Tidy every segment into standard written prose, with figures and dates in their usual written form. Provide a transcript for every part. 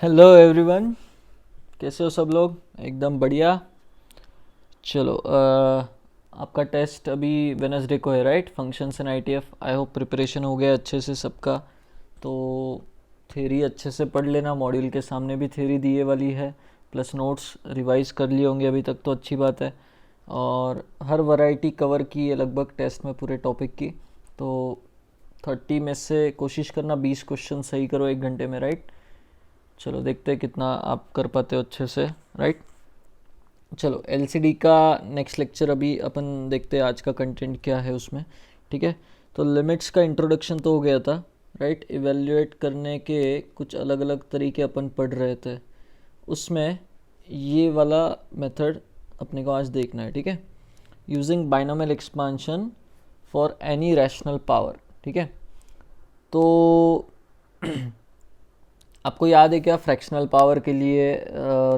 Hello everyone, कैसे हो सब लोग? एकदम बढ़िया। चलो आपका टेस्ट अभी वेनसडे को है, right? Functions and ITF. I hope preparation हो गया अच्छे से सबका। तो थ्योरी अच्छे से पढ़ लेना, मॉड्यूल के सामने भी थ्योरी दिए वाली है, प्लस नोट्स रिवाइज कर लिए होंगे अभी तक, तो अच्छी बात है। और हर वैरायटी कवर की है लगभग टेस्ट में, पूरे टॉपिक की। तो 30 में से कोशिश करना 20 क्वेश्चन सही करो 1 घंटे में, राइट? चलो देखते हैं कितना आप कर पाते हो अच्छे से, राइट? चलो एलसीडी का नेक्स्ट लेक्चर अभी अपन देखते हैं, आज का कंटेंट क्या है उसमें। ठीक है, तो लिमिट्स का इंट्रोडक्शन तो हो गया था, राइट? इवेल्युएट करने के कुछ अलग अलग तरीके अपन पढ़ रहे थे, उसमें ये वाला मेथड अपने को आज देखना है। ठीक है, using binomial expansion for any rational power. ठीक है, तो आपको याद है क्या, फ्रैक्शनल पावर के लिए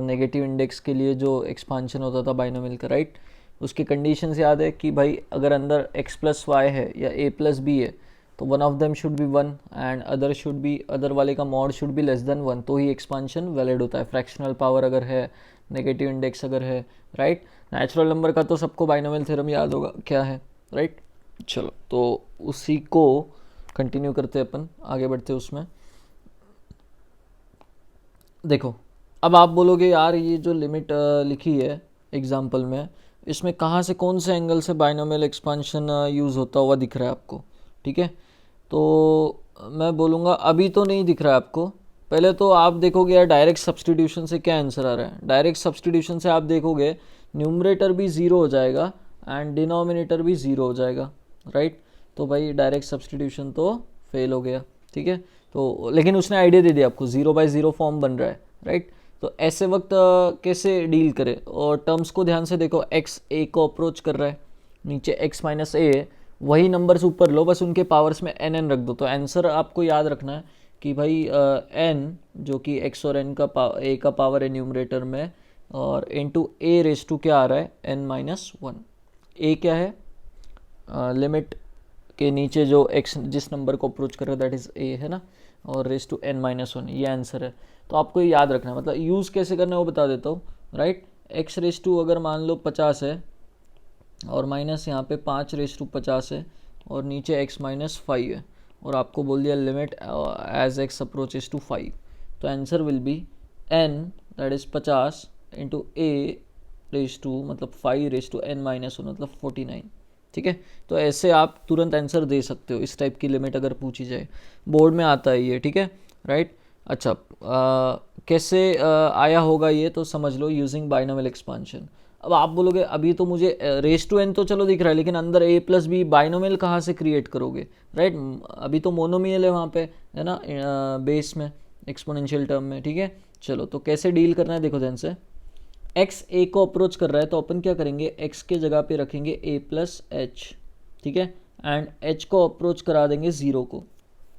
नेगेटिव इंडेक्स के लिए जो एक्सपांशन होता था बाइनोमियल का, राइट? उसकी कंडीशंस याद है कि भाई अगर अंदर x प्लस वाई है या a प्लस बी है, तो one of them should be one and other should be, other वाले का mod should be less than one, तो ही एक्सपांशन वैलिड होता है। फ्रैक्शनल पावर अगर है, नेगेटिव इंडेक्स अगर है, राइट? नेचुरल नंबर का तो सबको बाइनोमियल थ्योरम याद होगा क्या है, राइट? चलो तो उसी को कंटिन्यू करते अपन, आगे बढ़ते उसमें। देखो, अब आप बोलोगे यार ये जो लिमिट लिखी है एग्जाम्पल में, इसमें कहाँ से, कौन से एंगल से बाइनोमियल एक्सपांशन यूज़ होता हुआ दिख रहा है आपको? ठीक है, तो मैं बोलूँगा अभी तो नहीं दिख रहा है आपको। पहले तो आप देखोगे यार डायरेक्ट सब्सटीट्यूशन से क्या आंसर आ रहा है। डायरेक्ट सब्सटीट्यूशन से आप देखोगे न्यूमरेटर भी ज़ीरो हो जाएगा एंड डिनोमिनेटर भी ज़ीरो हो जाएगा, राइट? तो भाई डायरेक्ट सब्सटीट्यूशन तो फेल हो गया। ठीक है, तो लेकिन उसने आइडिया दे दिया आपको, 0/0 फॉर्म बन रहा है, राइट? तो ऐसे वक्त कैसे डील करें? और टर्म्स को ध्यान से देखो, एक्स ए को अप्रोच कर रहा है, नीचे एक्स माइनस ए है, वही नंबर्स ऊपर लो, बस उनके पावर्स में एन एन रख दो। तो आंसर आपको याद रखना है कि भाई एन जो कि एक्स और एन का ए का पावर है न्यूमरेटर में, और इनटू ए रेस टू क्या आ रहा है, एन माइनस वन। ए क्या है, लिमिट के नीचे जो एक्स जिस नंबर को अप्रोच कर रहा है दैट इज़ ए, है ना? और raise to n minus one, ये आंसर है। तो आपको ये याद रखना है, मतलब यूज़ कैसे करना है वो बता देता हूँ, राइट? एक्स रेस टू अगर मान लो 50 है, और माइनस यहाँ पे 5 रेस टू 50 है, और नीचे एक्स माइनस 5 है, और आपको बोल दिया limit as x approaches to 5, तो answer will be n that is 50 into a raise to मतलब 5 raise to n minus one मतलब 49। ठीक है, तो ऐसे आप तुरंत आंसर दे सकते हो, इस टाइप की लिमिट अगर पूछी जाए, बोर्ड में आता है ये। ठीक है, राइट? अच्छा, कैसे आया होगा ये तो समझ लो, यूजिंग बाइनोमियल एक्सपांशन। अब आप बोलोगे अभी तो मुझे रेस टू एन तो चलो दिख रहा है, लेकिन अंदर ए प्लस बी बाइनोमियल कहाँ से क्रिएट करोगे, राइट? अभी तो मोनोमियल है वहाँ पे, है ना? बेस में, एक्सपोनेंशियल टर्म में। ठीक है, चलो तो कैसे डील करना है देखो ध्यान से। एक्स ए को अप्रोच कर रहा है, तो अपन क्या करेंगे, एक्स के जगह पे रखेंगे ए प्लस एच। ठीक है, एंड एच को अप्रोच करा देंगे ज़ीरो को।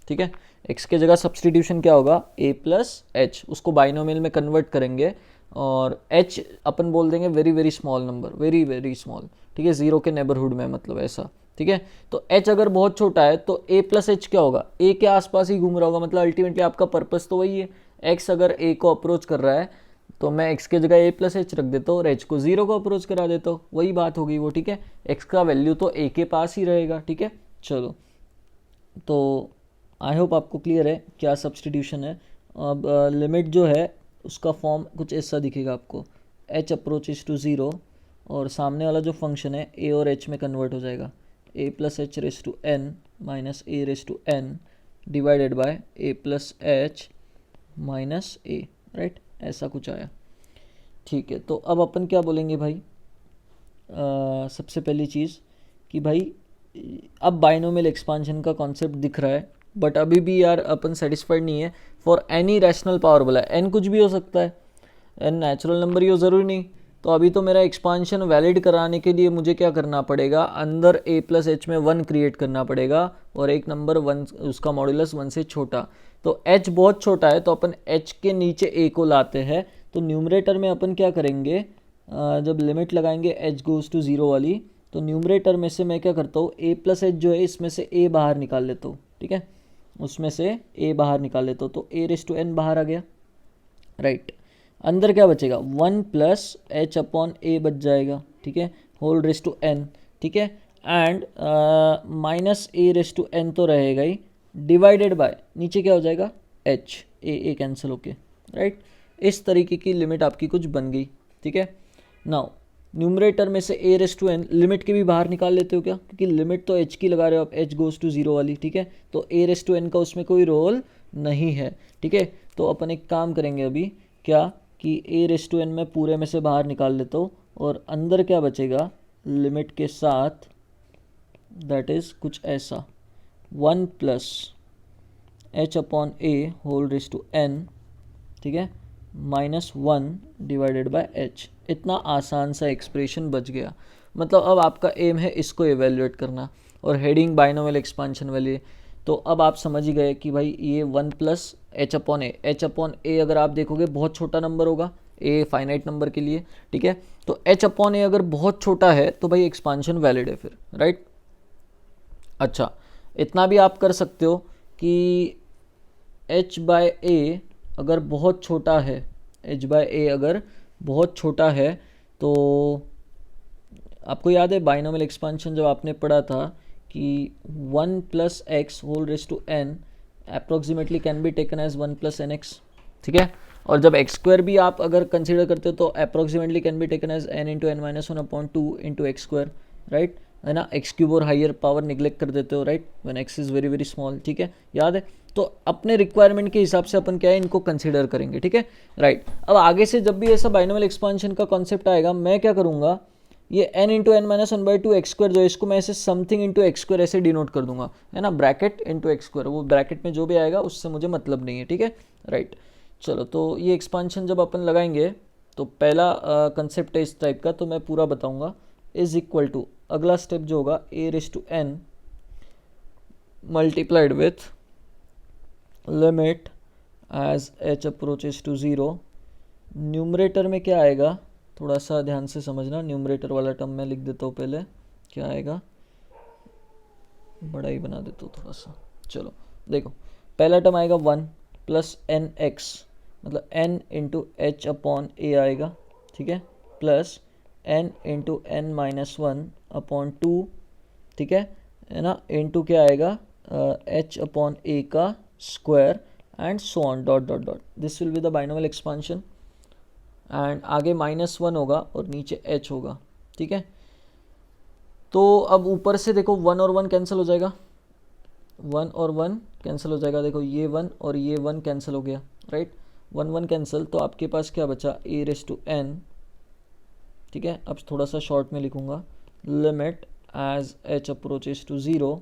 ठीक है, एक्स के जगह सब्सटीट्यूशन क्या होगा, ए प्लस एच, उसको बाइनोमियल में कन्वर्ट करेंगे, और एच अपन बोल देंगे very very small number, very very small. ठीक है, ज़ीरो के नेबरहुड में, मतलब ऐसा। ठीक है, तो एच अगर बहुत छोटा है तो ए प्लस एच क्या होगा, ए के आसपास ही घूम रहा होगा, मतलब अल्टीमेटली आपका पर्पस तो वही है। एक्स अगर ए को अप्रोच कर रहा है, तो मैं x के जगह ए प्लस एच रख देता हूँ और h को ज़ीरो को अप्रोच करा देता हूँ, वही बात होगी वो। ठीक है, x का वैल्यू तो a के पास ही रहेगा। ठीक है, चलो तो आई होप आपको क्लियर है क्या सब्सटीट्यूशन है। अब लिमिट जो है उसका फॉर्म कुछ ऐसा दिखेगा आपको, h अप्रोचेस टू ज़ीरो, और सामने वाला जो फंक्शन है a और h में कन्वर्ट हो जाएगा, a plus h raise to n minus a raise to n divided by a plus h minus a, right? ऐसा कुछ आया। ठीक है, तो अब अपन क्या बोलेंगे भाई, सबसे पहली चीज़ कि भाई अब बाइनोमियल एक्सपांशन का कॉन्सेप्ट दिख रहा है, बट अभी भी यार अपन सेटिस्फाइड नहीं है। फॉर एनी रैशनल पावर बोला है, एन कुछ भी हो सकता है, एन नेचुरल नंबर ही हो, ज़रूरी नहीं। तो अभी तो मेरा एक्सपांशन वैलिड कराने के लिए मुझे क्या करना पड़ेगा, अंदर ए प्लस एच में वन क्रिएट करना पड़ेगा, और एक नंबर वन उसका मॉड्यूलस वन से छोटा। तो एच बहुत छोटा है, तो अपन एच के नीचे ए को लाते हैं। तो न्यूमरेटर में अपन क्या करेंगे, जब लिमिट लगाएंगे एच गोज़ टू ज़ीरो वाली, तो न्यूमरेटर में से मैं क्या करता हूँ, ए प्लस एच जो है इसमें से ए बाहर निकाल लेता हूँ। ठीक है, उसमें से ए बाहर निकाल लेता हूँ, तो ए रेस टू एन बाहर आ गया। राइट। अंदर क्या बचेगा, 1 प्लस एच अपॉन ए बच जाएगा, ठीक है, होल रेस टू एन, ठीक है, and minus a raise to n तो रहेगा ही, डिवाइडेड बाय नीचे क्या हो जाएगा, एच, ए कैंसिल होके, राइट। इस तरीके की लिमिट आपकी कुछ बन गई, ठीक है। नाउ न्यूमरेटर में से ए रेस टू एन, लिमिट के भी बाहर निकाल लेते हो क्या, क्योंकि लिमिट तो एच की लगा रहे हो आप, एच गोज टू जीरो वाली, ठीक है, तो ए रेस टू एन का उसमें कोई रोल नहीं है, ठीक है। तो अपन एक काम करेंगे अभी, क्या कि ए रेस टू एन में पूरे में से बाहर निकाल लेता हूँ, और अंदर क्या बचेगा लिमिट के साथ, दैट इज कुछ ऐसा, 1 plus h upon a whole raise to n, ठीक है, -1 डिवाइडेड बाय एच। इतना आसान सा एक्सप्रेशन बच गया। मतलब अब आपका एम है इसको एवेल्युएट करना, और हेडिंग बाइनोमियल एक्सपांशन वाली। तो अब आप समझ ही गए कि भाई ये 1 प्लस एच अपॉन ए, एच अपॉन ए अगर आप देखोगे बहुत छोटा नंबर होगा, ए फाइनाइट नंबर के लिए, ठीक है। तो एच अपॉन ए अगर बहुत छोटा है तो भाई एक्सपांशन वैलिड है फिर, राइट। अच्छा, इतना भी आप कर सकते हो कि एच बाय ए अगर बहुत छोटा है, एच बाय ए अगर बहुत छोटा है, तो आपको याद है बाइनोमियल एक्सपांशन जब आपने पढ़ा था कि 1 plus x whole raise to n approximately can be taken as 1 plus n x, ठीक है। और जब एक्स स्क्वायर भी आप अगर कंसिडर करते हो तो approximately can be taken as n into n minus 1 upon 2 into x square, right, है ना। एक्स क्यूब और हायर पावर निग्लेक्ट कर देते हो, right, when x is very very small, ठीक है, याद है। तो अपने रिक्वायरमेंट के हिसाब से अपन क्या है इनको कंसिडर करेंगे, ठीक है, राइट। अब आगे से जब भी ऐसा बाइनोमियल एक्सपांशन का कॉन्सेप्ट आएगा, मैं क्या करूंगा, ये n into n minus 1/2 x square जो है इसको मैं ऐसे समथिंग इंटू एक्स स्क्वायर ऐसे डिनोट कर दूंगा, है ना, ब्रैकेट इंटू एक्स स्क्वायर, वो ब्रैकेट में जो भी आएगा उससे मुझे मतलब नहीं है, ठीक है, राइट। चलो, तो ये एक्सपांशन जब अपन लगाएंगे तो पहला कंसेप्ट है इस टाइप का, तो मैं पूरा बताऊंगा, इज इक्वल टू, अगला स्टेप जो होगा a raise to n multiplied with limit as h approaches to zero. Numerator में क्या आएगा, थोड़ा सा ध्यान से समझना, न्यूमरेटर वाला टर्म मैं लिख देता हूँ पहले, क्या आएगा, बड़ा ही बना देता हूँ थोड़ा सा। चलो देखो, पहला टर्म आएगा 1 प्लस एन एक्स, मतलब n into h upon a आएगा, ठीक है, plus n into n minus 1 upon 2, ठीक है ना, इंटू क्या आएगा h अपॉन ए का square and so on dot dot dot, this will be the binomial expansion. And आगे -1 होगा और नीचे h होगा, ठीक है। तो अब ऊपर से देखो 1 और 1 कैंसिल हो जाएगा, 1 और 1 कैंसिल हो जाएगा, देखो ये 1 और ये 1 कैंसिल हो गया, राइट, 1 1 कैंसिल, तो आपके पास क्या बचा, ए रेस टू एन, ठीक है। अब थोड़ा सा शॉर्ट में लिखूंगा, limit as h approaches to zero.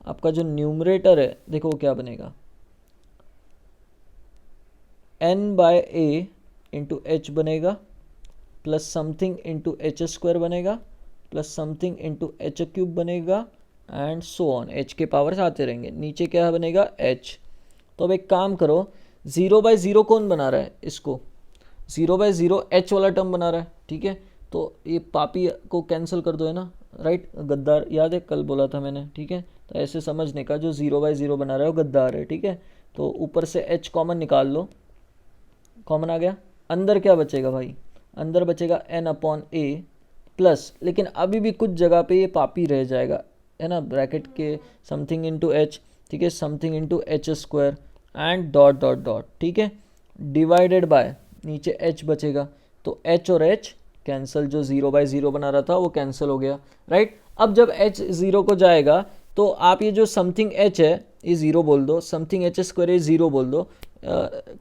आपका जो न्यूमरेटर है देखो वो क्या बनेगा, n by a into h बनेगा, plus something into h square बनेगा, plus something into h cube बनेगा, एंड सो ऑन, एच के पावर्स आते रहेंगे, नीचे क्या बनेगा एच। तो अब एक काम करो, 0/0 कौन बना रहा है इसको, 0/0 एच वाला टर्म बना रहा है, ठीक है। तो ये पापी को कैंसिल कर दो, है ना, राइट, गद्दार, याद है कल बोला था मैंने, ठीक है। तो ऐसे समझने का, जो 0/0 बना रहा है वो गद्दार है, ठीक है। तो ऊपर से एच कॉमन निकाल लो, कॉमन आ गया, अंदर क्या बचेगा भाई, अंदर बचेगा n अपॉन ए प्लस, लेकिन अभी भी कुछ जगह पे ये पापी रह जाएगा, है ना, ब्रैकेट के समथिंग इंटू एच, ठीक है, something into h square and dot dot dot, ठीक है, डिवाइडेड बाय नीचे h बचेगा, तो h और h कैंसिल, जो 0/0 बना रहा था वो कैंसिल हो गया, राइट। अब जब h 0 को जाएगा तो आप ये जो समथिंग h है ये 0 बोल दो, समथिंग एच स्क्वायर ये 0 बोल दो,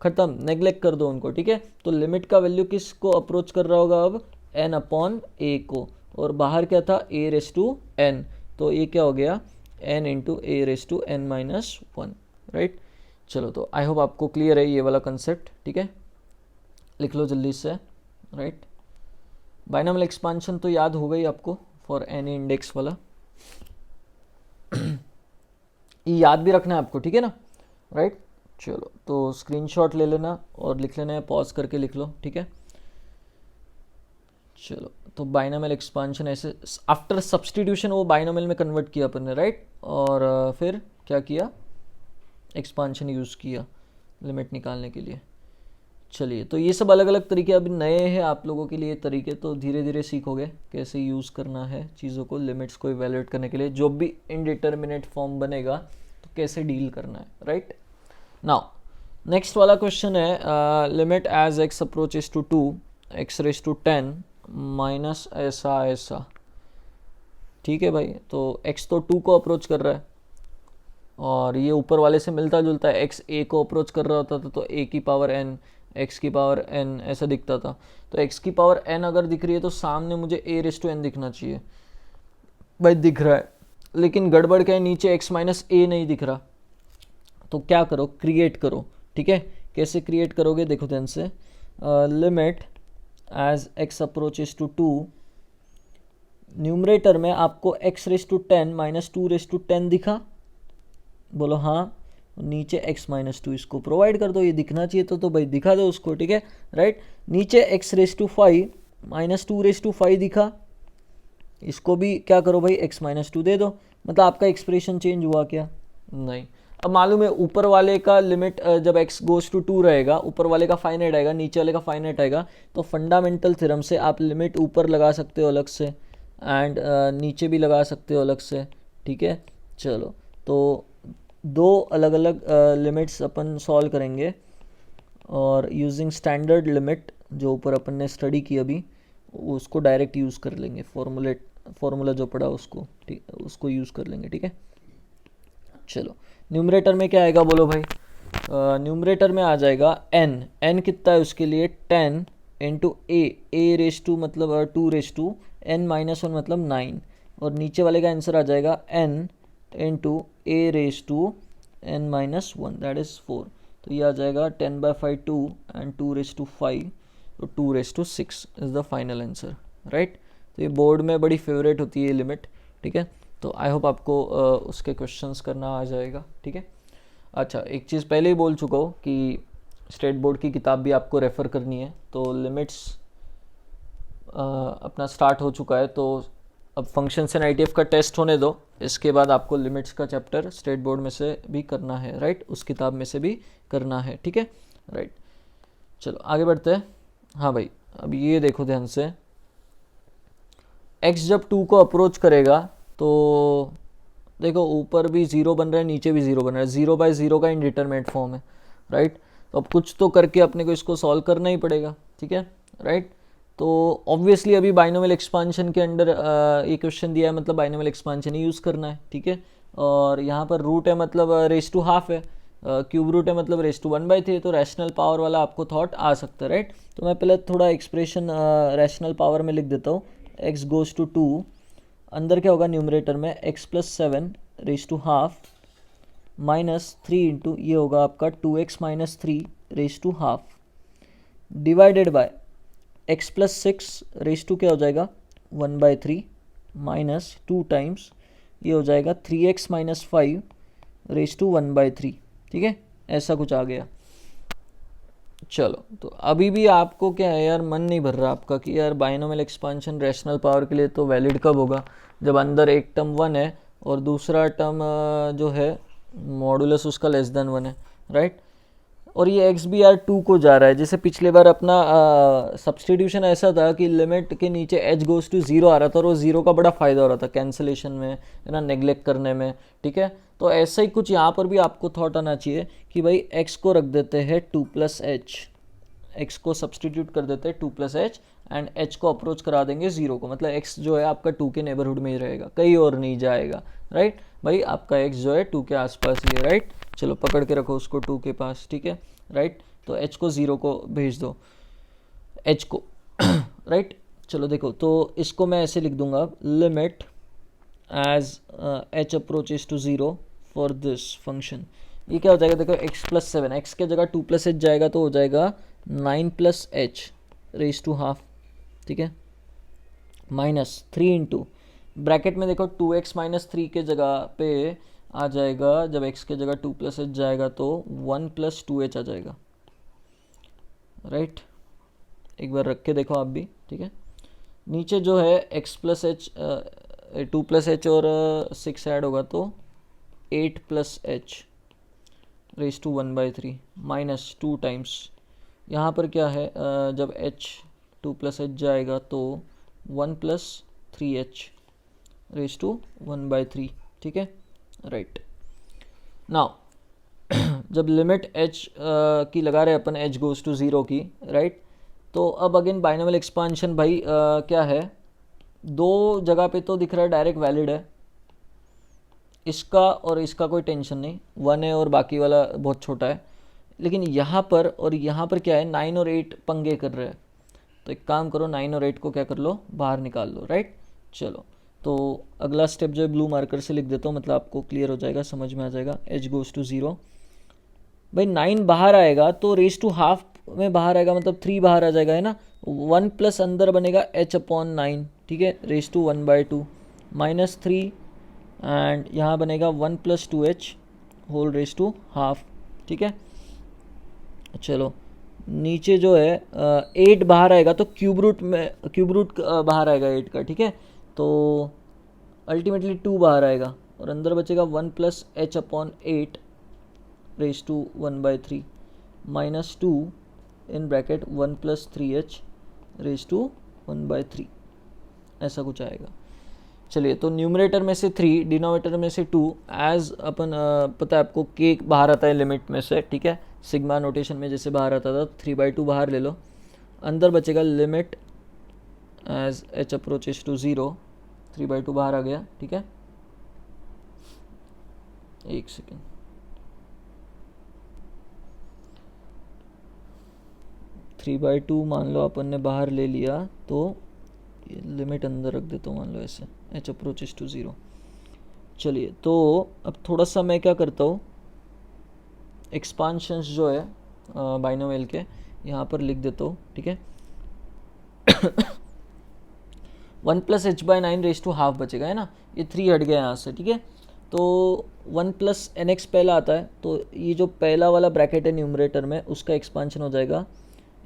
खत्म, नेग्लेक्ट कर दो उनको, ठीक है। तो लिमिट का वैल्यू किसको अप्रोच कर रहा होगा अब, n अपॉन ए को, और बाहर क्या था a रेस टू n, तो ये क्या हो गया n into a raise to n minus 1, right. चलो, तो आई होप आपको क्लियर है ये वाला कंसेप्ट, ठीक है, लिख लो जल्दी से, राइट। बाइनोमियल एक्सपांशन तो याद हो गई आपको फॉर एनी इंडेक्स वाला, ये याद भी रखना है आपको, ठीक है ना, राइट। चलो, तो स्क्रीनशॉट ले लेना और लिख लेना है, पॉज करके लिख लो, ठीक है। चलो, तो बाइनोमियल एक्सपांशन ऐसे आफ्टर सब्सटीट्यूशन वो बाइनोमियल में कन्वर्ट किया अपन ने, राइट, और फिर क्या किया, एक्सपांशन यूज़ किया लिमिट निकालने के लिए। चलिए, तो ये सब अलग अलग तरीके अभी नए हैं आप लोगों के लिए तरीके, तो धीरे धीरे सीखोगे कैसे यूज़ करना है चीज़ों को, लिमिट्स को इवेल्युएट करने के लिए। जो भी इनडिटर्मिनेट फॉर्म बनेगा तो कैसे डील करना है, राइट। नाउ नेक्स्ट वाला क्वेश्चन है, limit as x approaches to 2 x raise to 10 minus ऐसा ऐसा। ठीक है भाई, तो x तो 2 को अप्रोच कर रहा है और ये ऊपर वाले से मिलता जुलता है, x a को अप्रोच कर रहा होता था तो a की पावर n, x की पावर n ऐसा दिखता था। तो x की पावर n अगर दिख रही है तो सामने मुझे a रेस टू n दिखना चाहिए। भाई दिख रहा है, लेकिन गड़बड़ क्या है, नीचे x माइनस a नहीं दिख रहा। तो क्या करो, क्रिएट करो। ठीक है, कैसे क्रिएट करोगे देखो ध्यान से। Limit as x approaches to 2, numerator में आपको x raise to 10 minus 2 raise to 10 दिखा, बोलो हाँ। नीचे x माइनस 2 इसको प्रोवाइड कर दो, ये दिखना चाहिए तो भाई दिखा दो उसको। ठीक है, राइट। नीचे x raise to 5 minus 2 raise to 5 दिखा, इसको भी क्या करो भाई, x माइनस 2 दे दो। मतलब आपका एक्सप्रेशन चेंज हुआ क्या? नहीं। अब मालूम है ऊपर वाले का लिमिट जब x गोज टू 2 रहेगा, ऊपर वाले का फाइनाइट आएगा, नीचे वाले का फाइनाइट आएगा, तो फंडामेंटल थ्योरम से आप लिमिट ऊपर लगा सकते हो अलग से एंड नीचे भी लगा सकते हो अलग से। ठीक है, चलो तो दो अलग अलग लिमिट्स अपन सॉल्व करेंगे और यूजिंग स्टैंडर्ड लिमिट जो ऊपर अपन ने स्टडी की अभी, उसको डायरेक्ट यूज़ कर लेंगे, फॉर्मूला जो पड़ा उसको, ठीक, उसको यूज़ कर लेंगे। ठीक है, चलो न्यूमरेटर में क्या आएगा बोलो भाई। न्यूमरेटर में आ जाएगा n कितना है उसके लिए 10 इंटू a रेस टू मतलब 2 रेस टू n माइनस 1 मतलब 9, और नीचे वाले का आंसर आ जाएगा n into a raise to n minus 1 that is 4। तो ये आ जाएगा 10/5 2 एंड 2 रेस टू 5, तो 2 raise to 6 is the final answer, right. तो ये बोर्ड में बड़ी फेवरेट होती है लिमिट। ठीक है, तो आई होप आपको उसके क्वेश्चंस करना आ जाएगा। ठीक है, अच्छा एक चीज़ पहले ही बोल चुका हूँ कि स्टेट बोर्ड की किताब भी आपको रेफ़र करनी है। तो लिमिट्स अपना स्टार्ट हो चुका है, तो अब फंक्शंस एंड आईटीएफ का टेस्ट होने दो, इसके बाद आपको लिमिट्स का चैप्टर स्टेट बोर्ड में से भी करना है, राइट, उस किताब में से भी करना है। ठीक है, राइट, चलो आगे बढ़ते हैं। हाँ भाई, अब ये देखो ध्यान से, x जब 2 को अप्रोच करेगा तो देखो ऊपर भी 0 बन रहा है, नीचे भी 0 बन रहा है, 0/0 का इनडिटरमिनेट फॉर्म है, राइट। तो अब कुछ तो करके अपने को इसको सॉल्व करना ही पड़ेगा। ठीक है, राइट। तो ऑब्वियसली अभी बाइनोमियल एक्सपांशन के अंडर ये क्वेश्चन दिया है, मतलब बाइनोमियल एक्सपांशन ही यूज़ करना है। ठीक है, और यहाँ पर रूट है मतलब रेस टू हाफ है, क्यूब रूट है मतलब रेस टू 1/3, तो रैशनल पावर वाला आपको थॉट आ सकता है, राइट। तो मैं पहले थोड़ा एक्सप्रेशन रैशनल पावर में लिख देता हूँ। x गोज टू 2, अंदर क्या होगा न्यूमरेटर में x plus 7 raise to half minus 3 into ये होगा आपका 2x minus 3 raise to half divided by x plus 6 raise to क्या हो जाएगा 1/3 माइनस 2 टाइम्स ये हो जाएगा 3x माइनस 5 रेस टू 1/3। ठीक है, ऐसा कुछ आ गया। चलो, तो अभी भी आपको क्या है यार, मन नहीं भर रहा आपका कि यार बाइनोमियल एक्सपांशन रैशनल पावर के लिए तो वैलिड कब होगा, जब अंदर एक टर्म 1 है और दूसरा टर्म जो है मॉडुलस उसका लेस देन 1 है, राइट। और ये एक्स भी यार 2 को जा रहा है, जैसे पिछले बार अपना सब्सटीट्यूशन ऐसा था कि लिमिट के नीचे एच गोज टू 0 आ रहा था और वो 0 का बड़ा फ़ायदा हो रहा था कैंसिलेशन में, है ना, नेग्लेक्ट करने में। ठीक है, तो ऐसा ही कुछ यहाँ पर भी आपको थॉट आना चाहिए कि भाई x को रख देते हैं 2 प्लस एच, x को सब्सटीट्यूट कर देते हैं 2 प्लस एच एंड h को अप्रोच करा देंगे 0 को, मतलब x जो है आपका 2 के नेबरहुड में ही रहेगा, कहीं और नहीं जाएगा, राइट। भाई आपका x जो है 2 के आसपास ही है, राइट। चलो पकड़ के रखो उसको 2 के पास, ठीक है, राइट। तो h को 0 को भेज दो, h को राइट। चलो देखो, तो इसको मैं ऐसे लिख दूंगा, limit as h approaches to 0 for this function. ये क्या हो जाएगा देखो, x प्लस 7, x के जगह 2 प्लस एच जाएगा तो हो जाएगा 9 plus h raise to half, ठीक है, माइनस 3 इंटू ब्रैकेट में देखो 2x माइनस 3 के जगह पे आ जाएगा, जब x के जगह 2 प्लस एच जाएगा तो 1 प्लस 2h आ जाएगा, राइट। एक बार रख के देखो आप भी, ठीक है। नीचे जो है x plus h 2 plus h और 6 ऐड होगा तो 8 plus h raise to 1/3 minus 2 times यहाँ पर क्या है, जब h 2 प्लस एच जाएगा तो 1 प्लस 3h रेज टू 1/3, ठीक है, राइट। नाउ जब लिमिट h की लगा रहे अपन, h गोज टू 0 की, राइट, तो अब अगेन बाइनोमियल एक्सपांशन भाई क्या है, दो जगह पे तो दिख रहा है डायरेक्ट वैलिड है, इसका और इसका कोई टेंशन नहीं, 1 है और बाकी वाला बहुत छोटा है। लेकिन यहाँ पर और यहाँ पर क्या है, 9 और 8 पंगे कर रहे हैं, तो एक काम करो 9 और 8 को क्या कर लो, बाहर निकाल लो, राइट। चलो तो अगला स्टेप जो है ब्लू मार्कर से लिख देता हूँ, मतलब आपको क्लियर हो जाएगा, समझ में आ जाएगा। h गोज टू 0, भाई 9 बाहर आएगा तो रेज टू हाफ में बाहर आएगा, मतलब 3 बाहर आ जाएगा, है ना। 1 प्लस अंदर बनेगा h/9, ठीक है, रेज टू 1/2 माइनस 3, एंड यहाँ बनेगा 1 plus 2h whole raise to half, ठीक है। चलो नीचे जो है 8 बाहर आएगा तो क्यूब रूट बाहर आएगा 8 का, ठीक है, तो अल्टीमेटली 2 बाहर आएगा और अंदर बचेगा 1 plus h/8 raise to 1/3 minus 2 in bracket 1 plus 3h raise to 1/3, ऐसा कुछ आएगा। चलिए तो न्यूमरेटर में से 3, डिनोमिनेटर में से 2, एज अपन पता है आपको k बाहर आता है लिमिट में से, ठीक है, सिग्मा नोटेशन में जैसे बाहर आता था, 3/2 बाहर ले लो, अंदर बचेगा limit as h approaches to 0, 3/2 बाहर आ गया, ठीक है। एक सेकेंड, 3/2 मान लो अपन ने बाहर ले लिया, तो लिमिट अंदर रख देता हूँ, मान लो ऐसे, h अप्रोचेस टू 0। चलिए तो अब थोड़ा सा मैं क्या करता हूँ, एक्सपांशंस जो है बाइनोमियल के यहाँ पर लिख देता हूँ, ठीक है। 1 plus h/9 raise to half बचेगा, है ना, ये 3 हट गया यहाँ से, ठीक है। तो 1 प्लस nx पहला आता है, तो ये जो पहला वाला ब्रैकेट है न्यूमरेटर में, उसका एक्सपांशन हो जाएगा।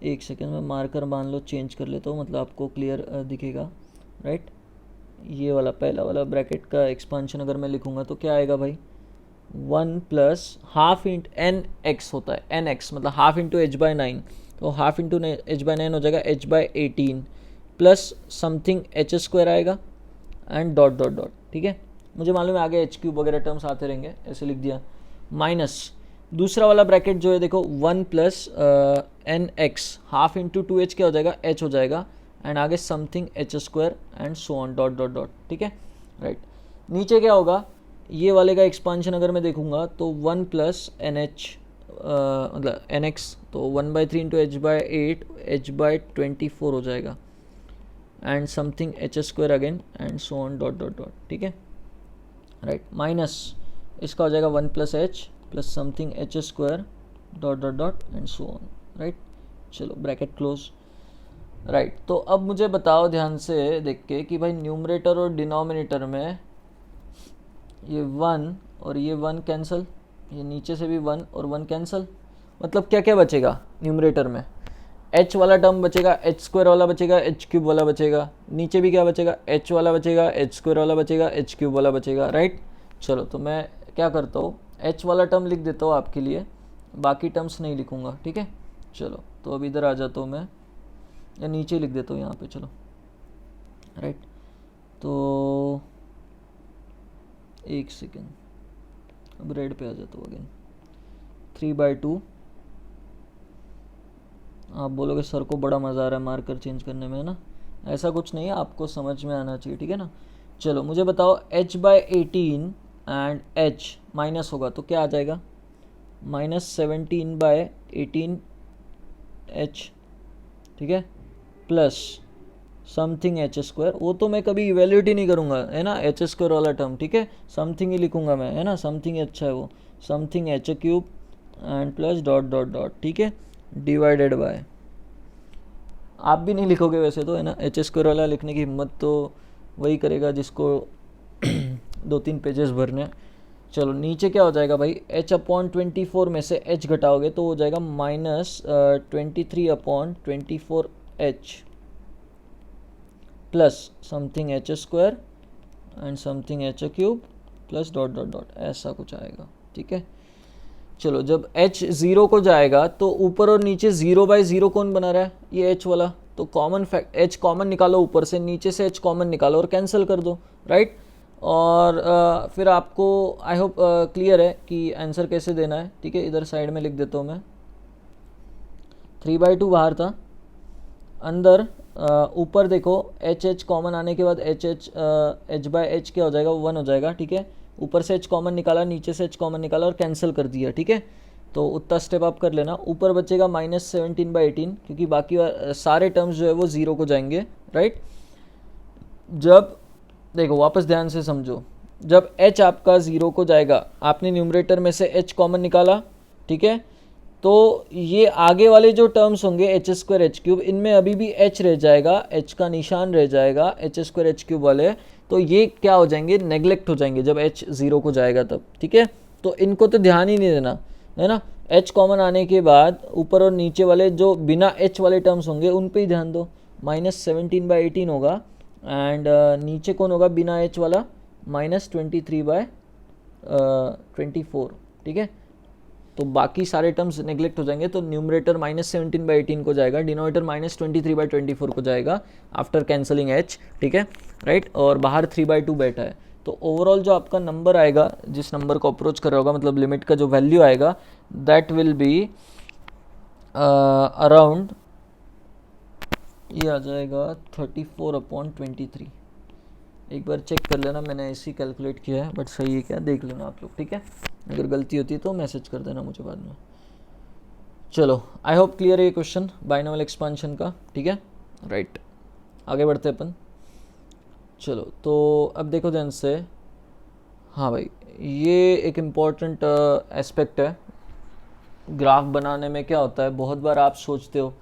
एक सेकेंड में मार्कर मान लो चेंज कर लेता हूँ, मतलब आपको क्लियर दिखेगा, राइट। ये वाला पहला वाला ब्रैकेट का एक्सपांशन अगर मैं लिखूँगा तो क्या आएगा भाई, 1 plus half into n x होता है, एन एक्स मतलब हाफ इंटू h/9, तो हाफ इंटू h/9 हो जाएगा h/18 प्लस समथिंग h² आएगा एंड डॉट डॉट डॉट, ठीक है, मुझे मालूम है आगे h³ वगैरह टर्म्स आते रहेंगे, ऐसे लिख दिया, माइनस दूसरा वाला ब्रैकेट जो है देखो 1 plus n x half into 2h क्या हो जाएगा, h हो जाएगा, एंड आगे something h² and so on dot dot dot, ठीक है, राइट। नीचे क्या होगा, ये वाले का एक्सपांशन अगर मैं देखूंगा तो 1 प्लस एन एच मतलब एन एक्स, तो 1/3 इंटू h/8 h/24 हो जाएगा, and something h² again and so on dot dot dot, ठीक है, राइट। माइनस इसका हो जाएगा 1 plus h plus something h² dot dot dot and so on, right. चलो ब्रैकेट क्लोज, राइट। तो अब मुझे बताओ ध्यान से देख के कि भाई न्यूमरेटर और डिनोमिनेटर में ये 1 और ये 1 कैंसिल, ये नीचे से भी 1 और 1 कैंसिल, मतलब क्या क्या बचेगा न्यूमरेटर में, h वाला टर्म बचेगा, h² वाला बचेगा, h³ वाला बचेगा, नीचे भी क्या बचेगा, h वाला बचेगा, h² वाला बचेगा, h³ वाला बचेगा, राइट। चलो तो मैं क्या करता हूँ, h वाला टर्म लिख देता हूँ आपके लिए, बाकी टर्म्स नहीं लिखूँगा, ठीक है। चलो तो अब इधर आ जाता हूँ मैं, या नीचे लिख देता हूँ यहाँ पे, चलो, राइट। तो एक सेकेंड, अब रेड पे आ जाता हूँ अगेन, 3/2, आप बोलोगे सर को बड़ा मज़ा आ रहा है मार्कर चेंज करने में, है ना, ऐसा कुछ नहीं है, आपको समझ में आना चाहिए, ठीक है ना। चलो मुझे बताओ h/18 एंड h माइनस होगा तो क्या आ जाएगा, -17/18 h, ठीक है, प्लस समथिंग h², वो तो मैं कभी इवेल्यूट ही नहीं करूँगा, है ना, h² वाला टर्म, ठीक है, समथिंग ही लिखूँगा मैं, है ना, समथिंग अच्छा है वो, something h³ and plus dot dot dot, ठीक है, डिवाइडेड बाय, आप भी नहीं लिखोगे वैसे तो, है ना, h² वाला लिखने की हिम्मत तो वही करेगा जिसको 2-3 पेजेस भरने हैं। चलो नीचे क्या हो जाएगा भाई, h/24 में से h घटाओगे तो हो जाएगा -23/24h plus something h² and something h³ plus dot dot dot, ऐसा कुछ आएगा, ठीक है। चलो जब h 0 को जाएगा तो ऊपर और नीचे 0/0 कौन बना रहा है, ये h वाला, तो कॉमन फैक्ट h कॉमन निकालो, ऊपर से नीचे से h कॉमन निकालो और कैंसिल कर दो, राइट। और फिर आपको आई होप क्लियर है कि आंसर कैसे देना है, ठीक है। इधर साइड में लिख देता हूँ मैं, 3/2 बाहर था, अंदर ऊपर देखो h कॉमन आने के बाद h/h क्या हो जाएगा, 1 हो जाएगा, ठीक है। ऊपर से h कॉमन निकाला, नीचे से h कॉमन निकाला और कैंसिल कर दिया, ठीक है। तो उतना स्टेप आप कर लेना। ऊपर बचेगा -17/18 क्योंकि बाकी सारे टर्म्स जो है वो 0 को जाएंगे, राइट। जब देखो वापस ध्यान से समझो, जब h आपका 0 को जाएगा, आपने न्यूमरेटर में से h कॉमन निकाला, ठीक है, तो ये आगे वाले जो टर्म्स होंगे h² h³ इनमें अभी भी h रह जाएगा, h का निशान रह जाएगा h² h³ वाले, तो ये क्या हो जाएंगे, नेग्लेक्ट हो जाएंगे जब h 0 को जाएगा तब, ठीक है। तो इनको तो ध्यान ही नहीं देना है ना। h कॉमन आने के बाद ऊपर और नीचे वाले जो बिना h वाले टर्म्स होंगे उन पे ही ध्यान दो, -17/18 होगा, एंड नीचे कौन होगा बिना h वाला, -23/24, ठीक है। तो बाकी सारे टर्म्स नेग्लेक्ट हो जाएंगे, तो न्यूमरेटर -17/18 को जाएगा, डिनोमिनेटर -23/24 को जाएगा आफ्टर कैंसलिंग h, ठीक है, राइट। और बाहर 3/2 बैठा है, तो ओवरऑल जो आपका नंबर आएगा, जिस नंबर को अप्रोच कर रहा होगा, मतलब लिमिट का जो वैल्यू आएगा, दैट विल बी अराउंड, ये आ जाएगा 34/23। एक बार चेक कर लेना, मैंने ऐसे ही कैलकुलेट किया है, बट सही है क्या देख लेना आप लोग, ठीक है। अगर गलती होती है तो मैसेज कर देना मुझे बाद में। चलो आई होप क्लियर है ये क्वेश्चन बाइनोमियल एक्सपांशन का, ठीक है, राइट। आगे बढ़ते अपन। चलो तो अब देखो ध्यान से, हाँ भाई ये एक इम्पॉर्टेंट एस्पेक्ट है। ग्राफ बनाने में क्या होता है, बहुत बार आप सोचते हो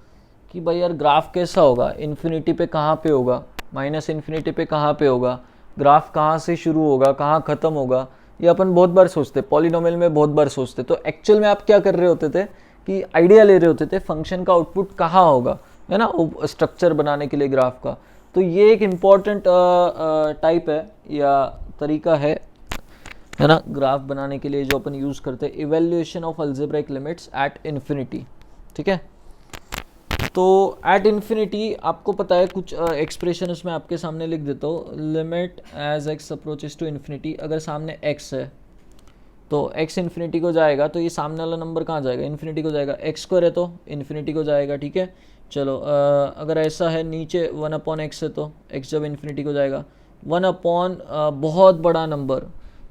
कि भाई यार ग्राफ कैसा होगा, इन्फिनिटी पे कहाँ पे होगा, -इन्फिनिटी पे कहाँ पे होगा, ग्राफ कहाँ से शुरू होगा कहाँ ख़त्म होगा, ये अपन बहुत बार सोचते, पॉलिनोमियल में बहुत बार सोचते। तो एक्चुअल में आप क्या कर रहे होते थे कि आइडिया ले रहे होते थे फंक्शन का आउटपुट कहाँ होगा, है ना, स्ट्रक्चर बनाने के लिए ग्राफ का। तो ये एक इम्पॉर्टेंट टाइप है या तरीका है ना, ग्राफ बनाने के लिए जो अपन यूज़ करते हैं, evaluation of algebraic limits at infinity, ठीक है। तो एट इन्फिनिटी आपको पता है कुछ एक्सप्रेशन उसमें आपके सामने लिख देता हूँ, limit as x approaches to infinity, अगर सामने x है तो x इन्फिनिटी को जाएगा, तो ये सामने वाला नंबर कहाँ जाएगा, इन्फिनिटी को जाएगा, x² है तो इन्फिनिटी को जाएगा, ठीक है। चलो अगर ऐसा है नीचे 1/x है तो x जब इन्फिनिटी को जाएगा, 1/ बहुत बड़ा नंबर,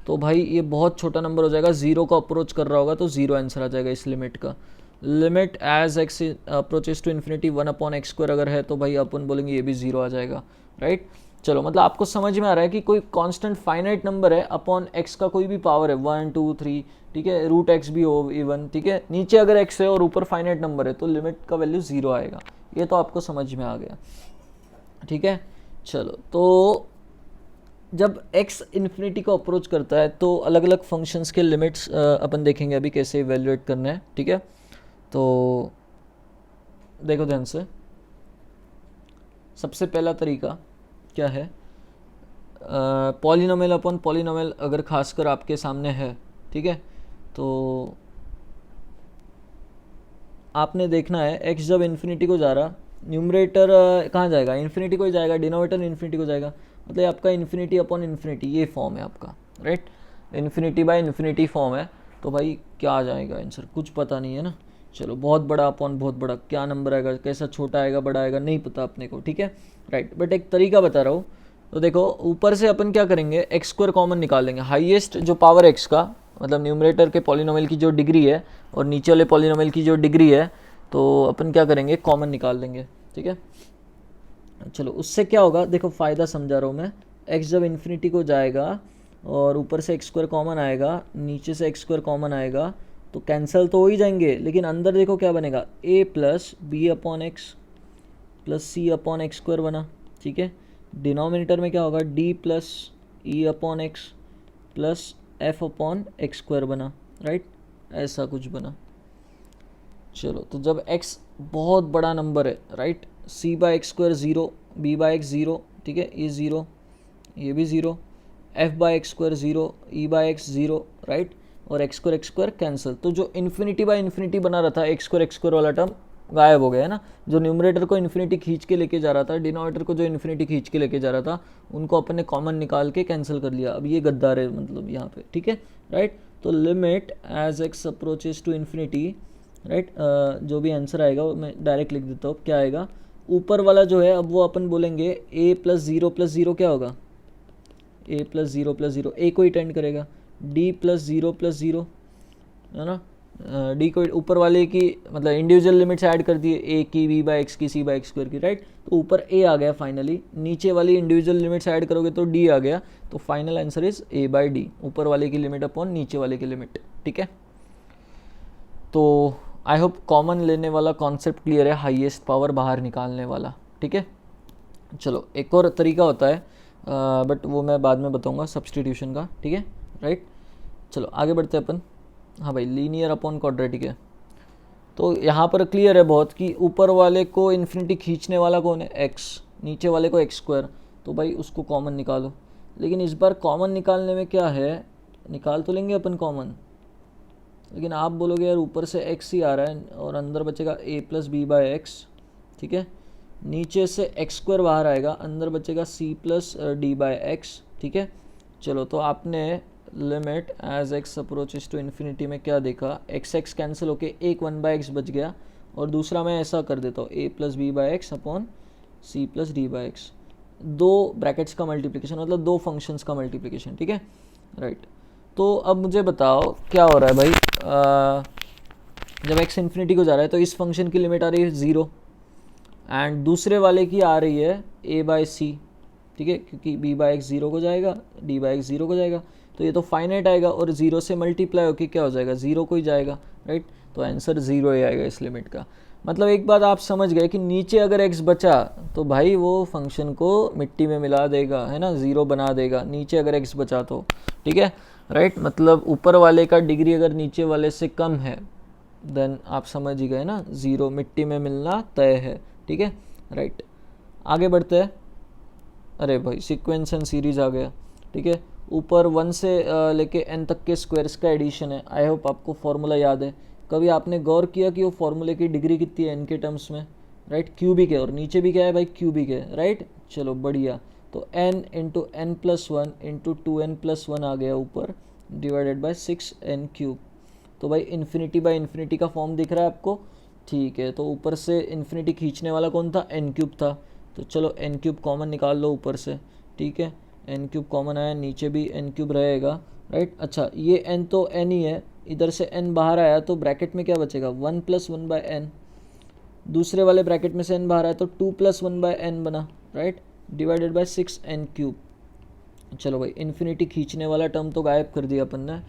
तो भाई ये बहुत छोटा नंबर हो जाएगा, 0 को अप्रोच कर रहा होगा तो 0 आंसर आ जाएगा इस लिमिट का। Limit as x approaches to infinity 1/x² अगर है तो भाई अपन बोलेंगे ये भी 0 आ जाएगा, राइट। चलो मतलब आपको समझ में आ रहा है कि कोई कांस्टेंट फाइनाइट नंबर है अपॉन x का कोई भी पावर है 1 2 3, ठीक है, √x भी हो इवन, ठीक है, नीचे अगर x है और ऊपर फाइनाइट नंबर है तो लिमिट का वैल्यू 0 आएगा, ये तो आपको समझ में आ गया, ठीक है। चलो तो जब x इन्फिनिटी को अप्रोच करता है तो अलग अलग फंक्शंस के लिमिट्स अपन देखेंगे अभी कैसे इवेल्युएट करना है, ठीक है। तो देखो ध्यान से, सबसे पहला तरीका क्या है, पॉलिनोमियल अपॉन पॉलिनोमियल अगर खासकर आपके सामने है, ठीक है, तो आपने देखना है x जब इन्फिनिटी को जा रहा, न्यूमरेटर कहाँ जाएगा, इन्फिनिटी को ही जाएगा, डिनोमिनेटर इन्फिनिटी को जाएगा, मतलब आपका इन्फिनिटी अपॉन इन्फिनिटी ये फॉर्म है आपका, right, infinity by infinity form है। तो भाई क्या आ जाएगा आंसर, कुछ पता नहीं है ना। चलो बहुत बड़ा अपॉन बहुत बड़ा, क्या नंबर आएगा, कैसा छोटा आएगा बड़ा आएगा नहीं पता अपने को, ठीक है, राइट। बट एक तरीका बता रहा हूँ, तो देखो ऊपर से अपन क्या करेंगे, x² कॉमन निकाल लेंगे, हाईएस्ट जो पावर x का, मतलब न्यूमरेटर के पॉलिनोमियल की जो डिग्री है और नीचे वाले पॉलिनोमियल की जो डिग्री है, तो अपन क्या करेंगे कॉमन निकाल लेंगे, ठीक है। चलो उससे क्या होगा, देखो फ़ायदा समझा रहा हूँ मैं, x जब इन्फिनिटी को जाएगा और ऊपर से x² कॉमन आएगा, नीचे से x² कॉमन आएगा, तो कैंसिल तो हो ही जाएंगे, लेकिन अंदर देखो क्या बनेगा, a + b/x + c/x² बना, ठीक है। डिनोमिनेटर में क्या होगा, d + e/x + f/x² बना, राइट, ऐसा कुछ बना। चलो तो जब x बहुत बड़ा नंबर है, राइट, c/x² 0, b/x 0, ठीक है, ये 0, ये भी 0, f/x² 0, e/x 0, राइट, और एक्स स्क्वायर कैंसिल, तो जो इन्फिनिटी बाय इन्फिनिटी बना रहा था एक्स स्क्वायर वाला टर्म गायब हो गया है ना। जो न्यूमरेटर को इन्फिनिटी खींच के लेके जा रहा था, डिनोमिनेटर को जो इन्फिनिटी खींच के लेके जा रहा था, उनको अपन ने कॉमन निकाल के कैंसिल कर लिया। अब ये गद्दार है मतलब यहाँ पे, ठीक है राइट। तो limit as x approaches to infinity, right, जो भी आंसर आएगा वो मैं डायरेक्ट लिख देता हूँ। क्या आएगा ऊपर वाला जो है, अब वो अपन बोलेंगे a प्लस जीरो क्या होगा, a प्लस जीरो a को ही टेंड करेगा, d प्लस जीरो है ना, डी को ऊपर वाले की मतलब इंडिविजुअल लिमिट्स ऐड कर दिए, ए की b बाई एक्स की c बाई एक्स स्क्वायर की, राइट। तो ऊपर a आ गया फाइनली, नीचे वाली इंडिविजुअल लिमिट्स ऐड करोगे तो d आ गया, तो final answer is a by D, ऊपर वाले की लिमिट अपॉन नीचे वाले की लिमिट, ठीक है। तो आई होप कॉमन लेने वाला कॉन्सेप्ट क्लियर है, हाईएस्ट पावर बाहर निकालने वाला, ठीक है। चलो एक और तरीका होता है बट वो मैं बाद में बताऊंगा सब्सटीट्यूशन का, ठीक है राइट। चलो आगे बढ़ते हैं अपन। हाँ भाई, लीनियर अपॉन क्वाड्रेटिक है, तो यहाँ पर क्लियर है बहुत कि ऊपर वाले को इन्फिनिटी खींचने वाला कौन है, एक्स, नीचे वाले को एक्स स्क्वायर, तो भाई उसको कॉमन निकालो। लेकिन इस बार कॉमन निकालने में क्या है, निकाल तो लेंगे अपन कॉमन, लेकिन आप बोलोगे यार ऊपर से x ही आ रहा है और अंदर बचेगा a plus b by x, ठीक है। नीचे से एक्स स्क्वायर बाहर आएगा, अंदर बचेगा c plus d by x, ठीक है। चलो तो आपने limit as x approaches to infinity में क्या देखा, एक्स एक्स कैंसिल होके एक 1 बाई एक्स बच गया, और दूसरा मैं ऐसा कर देता हूँ a plus b by x upon c plus d by x, दो ब्रैकेट्स का मल्टीप्लिकेशन मतलब दो फंक्शंस का मल्टीप्लिकेशन, ठीक है राइट। तो अब मुझे बताओ क्या हो रहा है भाई, जब x इन्फिनिटी को जा रहा है तो इस फंक्शन की लिमिट आ रही है 0 एंड दूसरे वाले की आ रही है a बाई सी, ठीक है, क्योंकि b बाई एक्स 0 को जाएगा, d बाई एक्स 0 को जाएगा, तो ये तो फाइनाइट आएगा और 0 से मल्टीप्लाई होकर क्या हो जाएगा, 0 को ही जाएगा, राइट। तो आंसर 0 ही आएगा इस लिमिट का। मतलब एक बात आप समझ गए कि नीचे अगर x बचा तो भाई वो फंक्शन को मिट्टी में मिला देगा, है ना, 0 बना देगा, नीचे अगर x बचा तो, ठीक है राइट। मतलब ऊपर वाले का डिग्री अगर नीचे वाले से कम है देन आप समझ ही गए ना, 0 मिट्टी में मिलना तय है, ठीक है राइट। आगे बढ़ते हैं। अरे भाई सीक्वेंस एंड सीरीज आ गया, ठीक है। ऊपर 1 से लेके n तक के स्क्वायर्स का एडिशन है। आई होप आपको फॉर्मूला याद है। कभी आपने गौर किया कि वो फॉर्मूले की डिग्री कितनी है n के टर्म्स में, राइट, क्यूबिक है, और नीचे भी क्या है भाई, क्यूबिक है, राइट। चलो बढ़िया, तो n into n plus one into 2n plus one आ गया ऊपर, डिवाइडेड बाई 6n क्यूब। तो भाई इन्फिनिटी बाई इन्फिनिटी का फॉर्म दिख रहा है आपको, ठीक है। तो ऊपर से इन्फिनिटी खींचने वाला कौन था, n क्यूब था, तो चलो n क्यूब कॉमन निकाल लो ऊपर से, ठीक है। n क्यूब कॉमन आया, नीचे भी n क्यूब रहेगा, राइट। अच्छा ये n तो n ही है, इधर से n बाहर आया तो ब्रैकेट में क्या बचेगा, 1 प्लस वन बाई एन, दूसरे वाले ब्रैकेट में से n बाहर आया तो 2 प्लस वन बाई एन बना, right, divided by 6n cube. चलो भाई इन्फिनिटी खींचने वाला टर्म तो गायब कर दिया अपन ने,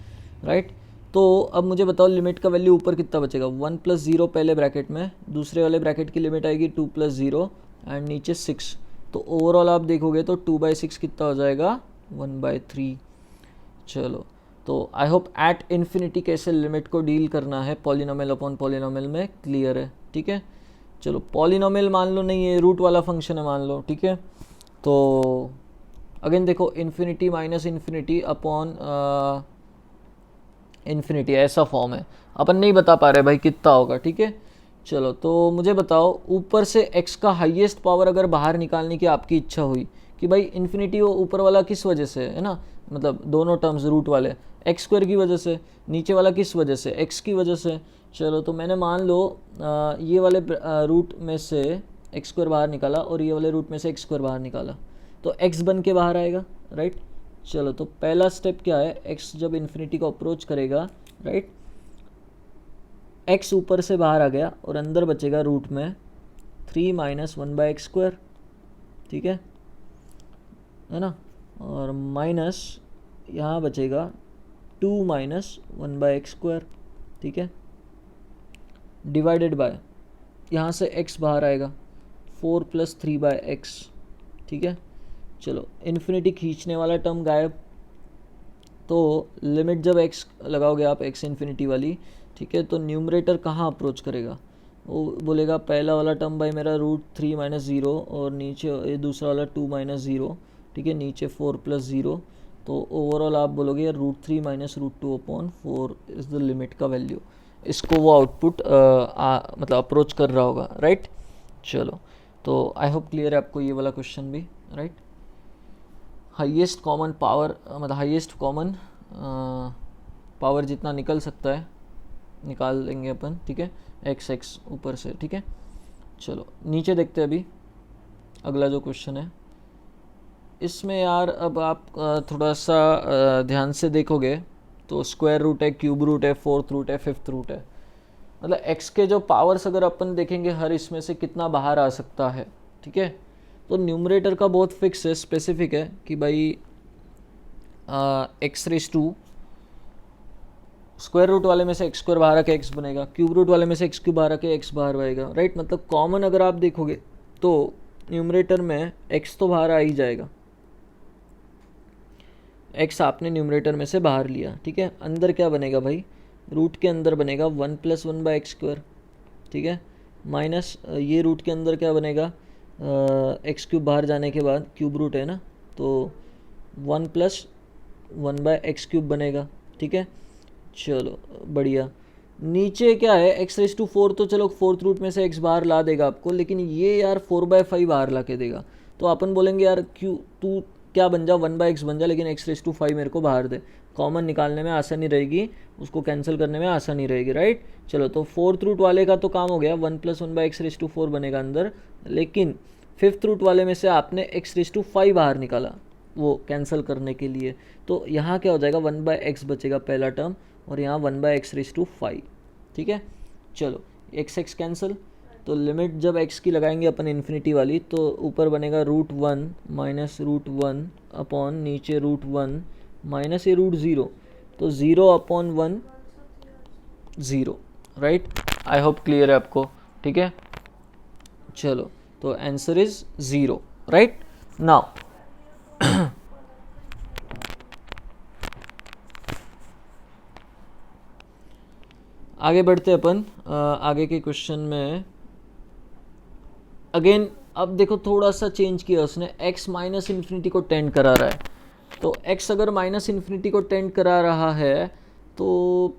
राइट। तो अब मुझे बताओ लिमिट का वैल्यू ऊपर कितना बचेगा, 1 प्लस जीरो पहले ब्रैकेट में, दूसरे वाले ब्रैकेट की लिमिट आएगी 2 प्लस जीरो एंड नीचे 6, तो ओवरऑल आप देखोगे तो 2/6 कितना हो जाएगा, 1/3। चलो तो आई होप एट इन्फिनिटी कैसे लिमिट को डील करना है पॉलिनोमियल अपॉन पॉलिनोमियल में क्लियर है, ठीक है। चलो पॉलिनोमियल मान लो नहीं है, रूट वाला फंक्शन है मान लो, ठीक है। तो अगेन देखो infinity minus infinity upon infinity ऐसा फॉर्म है, अपन नहीं बता पा रहे भाई कितना होगा, ठीक है। चलो तो मुझे बताओ ऊपर से x का हाईएस्ट पावर अगर बाहर निकालने की आपकी इच्छा हुई कि भाई इन्फिनिटी वो ऊपर वाला किस वजह से है ना, मतलब दोनों टर्म्स रूट वाले एक्स स्क्वायर की वजह से, नीचे वाला किस वजह से, एक्स की वजह से। चलो तो मैंने मान लो ये वाले रूट में से एक्स स्क्वायर बाहर निकाला और ये वाले रूट में से एक्स स्क्वायर बाहर निकाला, तो एक्स बन के बाहर आएगा, राइट। चलो तो पहला स्टेप क्या है, एक्स जब इन्फिनिटी को अप्रोच करेगा, राइट, एक्स ऊपर से बाहर आ गया और अंदर बचेगा रूट में 3 माइनस 1/x स्क्वायर, ठीक है ना, और माइनस यहाँ बचेगा 2 माइनस 1/x स्क्वायर, ठीक है, डिवाइडेड बाय यहाँ से x बाहर आएगा 4 प्लस 3/x, ठीक है। चलो इन्फिनिटी खींचने वाला टर्म गायब, तो लिमिट जब x लगाओगे आप x इन्फिनिटी वाली, ठीक है, तो न्यूमरेटर कहाँ अप्रोच करेगा, वो बोलेगा पहला वाला टर्म भाई मेरा √3 माइनस 0 और नीचे ये दूसरा वाला 2 माइनस 0, ठीक है, नीचे 4 प्लस 0, तो ओवरऑल आप बोलोगे यार √3 माइनस √2/4 इज़ द लिमिट का वैल्यू। इसको वो आउटपुट मतलब अप्रोच कर रहा होगा, राइट। चलो, तो आई होप क्लियर है आपको ये वाला क्वेश्चन भी, राइट। हाईएस्ट कॉमन पावर मतलब हाईएस्ट कॉमन पावर जितना निकल सकता है निकाल लेंगे अपन, ठीक है, x ऊपर से, ठीक है। चलो नीचे देखते हैं अभी अगला जो क्वेश्चन है। इसमें यार अब आप थोड़ा सा ध्यान से देखोगे तो स्क्वायर रूट है, क्यूब रूट है, फोर्थ रूट है, फिफ्थ रूट है। मतलब x के जो पावर्स अगर अपन देखेंगे हर इसमें से कितना बाहर आ सकता है, ठीक है। तो न्यूमरेटर का बहुत फिक्स है, स्पेसिफिक है कि भाई x⁻² स्क्वायर रूट वाले में से x² बाहर आके x बनेगा, क्यूब रूट वाले में से x³ बाहर आके x बाहर आएगा, राइट। मतलब कॉमन अगर आप देखोगे तो न्यूमरेटर में x तो बाहर आ ही जाएगा, x आपने न्यूमरेटर में से बाहर लिया, ठीक है। अंदर क्या बनेगा भाई, रूट के अंदर बनेगा 1 + 1/x², ठीक है, माइनस ये रूट के अंदर क्या बनेगा, x³ बाहर जाने के बाद क्यूब रूट है ना, तो 1 + 1/x³ बनेगा, ठीक है। चलो बढ़िया। नीचे क्या है x⁻⁴, तो चलो फोर्थ रूट में से x बाहर ला देगा आपको, लेकिन ये यार 4/5 बाहर ला के देगा। तो अपन बोलेंगे यार क्यों तू क्या बन जा, 1/x बन जा, लेकिन x⁻5 मेरे को बाहर दे। कॉमन निकालने में आसानी रहेगी, उसको कैंसिल करने में आसानी रहेगी, राइट। चलो तो फोर्थ रूट वाले का तो काम हो गया, 1 + 1/x⁻4 बनेगा अंदर, लेकिन फिफ्थ रूट वाले में से आपने x⁻5 बाहर निकाला वो कैंसिल करने के लिए। तो यहाँ क्या हो जाएगा, 1/x बचेगा पहला टर्म, और यहाँ 1/x⁻5, ठीक है। चलो x कैंसिल, तो लिमिट जब x की लगाएंगे अपन इन्फिनिटी वाली, तो ऊपर बनेगा √1 माइनस √1 अपॉन नीचे √1 माइनस ये √0, तो 0/1 0, राइट। आई होप क्लियर है आपको, ठीक है। चलो तो आंसर इज 0, राइट। नाउ आगे बढ़ते अपन आगे के क्वेश्चन में। अगेन अब देखो थोड़ा सा चेंज किया उसने, x -∞ को टेंड करा रहा है। तो x अगर -∞ को टेंड करा रहा है तो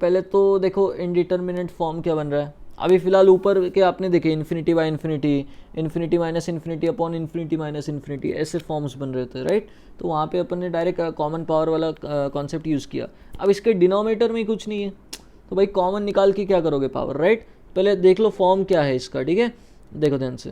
पहले तो देखो इनडिटर्मिनेट फॉर्म क्या बन रहा है। अभी फिलहाल ऊपर के आपने देखे infinity by infinity, infinity minus infinity upon infinity minus infinity, ऐसे फॉर्म्स बन रहे थे, राइट। तो वहाँ पे अपन ने डायरेक्ट कॉमन पावर वाला कॉन्सेप्ट यूज़ किया। अब इसके डिनोमिनेटर में ही कुछ नहीं है, तो भाई कॉमन निकाल के क्या करोगे पावर, राइट। पहले देख लो फॉर्म क्या है इसका, ठीक है। देखो ध्यान से,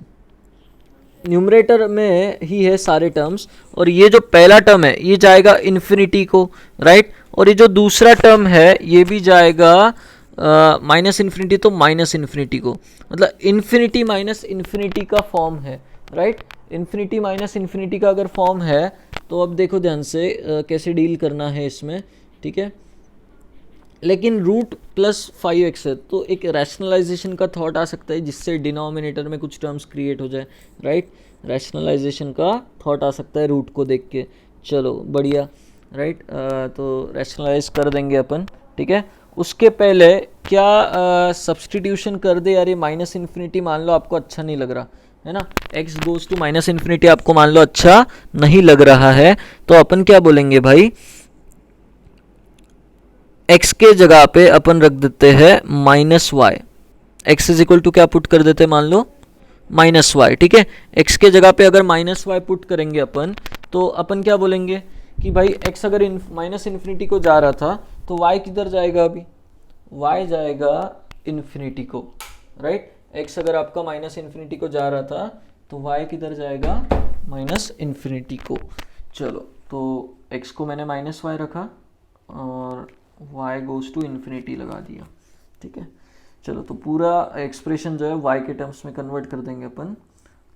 न्यूमरेटर में ही है सारे टर्म्स, और ये जो पहला टर्म है ये जाएगा इन्फिनिटी को, राइट। और ये जो दूसरा टर्म है ये भी जाएगा -∞ तो -∞ को, मतलब इन्फिनिटी माइनस इन्फिनिटी का फॉर्म है, राइट। इन्फिनिटी माइनस इन्फिनिटी का अगर फॉर्म है तो अब देखो ध्यान से कैसे डील करना है इसमें, ठीक है। लेकिन √+5x है, तो एक रैशनलाइजेशन का थॉट आ सकता है जिससे डिनोमिनेटर में कुछ टर्म्स क्रिएट हो जाए, राइट। रैशनलाइजेशन का थॉट आ सकता है रूट को देख के। चलो बढ़िया, राइट। तो रैशनलाइज कर देंगे अपन, ठीक है। उसके पहले क्या सब्सटीट्यूशन कर दे यार, ये -∞ मान लो आपको अच्छा नहीं लग रहा है ना, x गोज़ टू -∞ आपको मान लो अच्छा नहीं लग रहा है, तो अपन क्या बोलेंगे भाई, x के जगह पे अपन रख देते हैं -y। x is equal to क्या पुट कर देते हैं, मान लो -y, ठीक है। x के जगह पे अगर -y पुट करेंगे अपन, तो अपन क्या बोलेंगे कि भाई x अगर -∞ को जा रहा था तो y किधर जाएगा, अभी y जाएगा इन्फिनिटी को, राइट। x अगर आपका -∞ को जा रहा था तो y किधर जाएगा, -∞ को। चलो तो x को मैंने -y रखा और y गोज़ टू इन्फिनिटी लगा दिया, ठीक है। चलो तो पूरा एक्सप्रेशन जो है y के टर्म्स में कन्वर्ट कर देंगे अपन।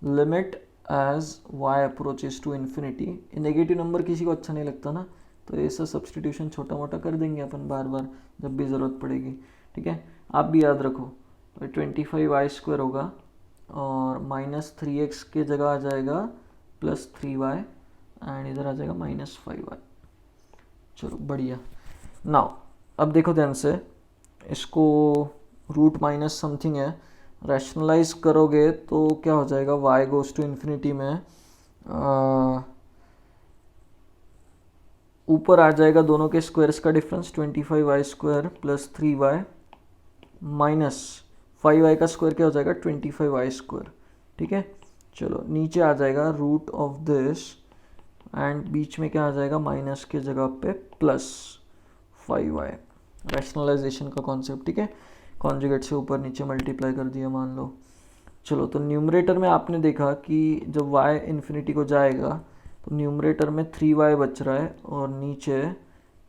Limit as y approaches to infinity, negative number किसी को अच्छा नहीं लगता ना, तो ऐसा सब्सटीट्यूशन छोटा मोटा कर देंगे अपन बार बार जब भी ज़रूरत पड़ेगी, ठीक है। आप भी याद रखो, तो 25y² होगा और -3x के जगह आ जाएगा +3y एंड इधर आ जाएगा -5y। चलो बढ़िया। नाउ अब देखो ध्यान से, इसको रूट माइनस समथिंग है, रैशनलाइज करोगे तो क्या हो जाएगा, y गोज़ टू इन्फिनिटी में ऊपर आ जाएगा दोनों के स्क्वायर्स का difference 25y² plus 3y minus 5y का स्क्वायर क्या हो जाएगा 25y²। ठीक है, चलो नीचे आ जाएगा रूट ऑफ दिस एंड बीच में क्या आ जाएगा माइनस के जगह पे प्लस 5y। रैशनलाइजेशन का कॉन्सेप्ट, ठीक है, कॉन्जुगेट से ऊपर नीचे मल्टीप्लाई कर दिया मान लो। चलो तो न्यूमरेटर में आपने देखा कि जब y इन्फिनिटी को जाएगा तो न्यूमरेटर में 3y बच रहा है और नीचे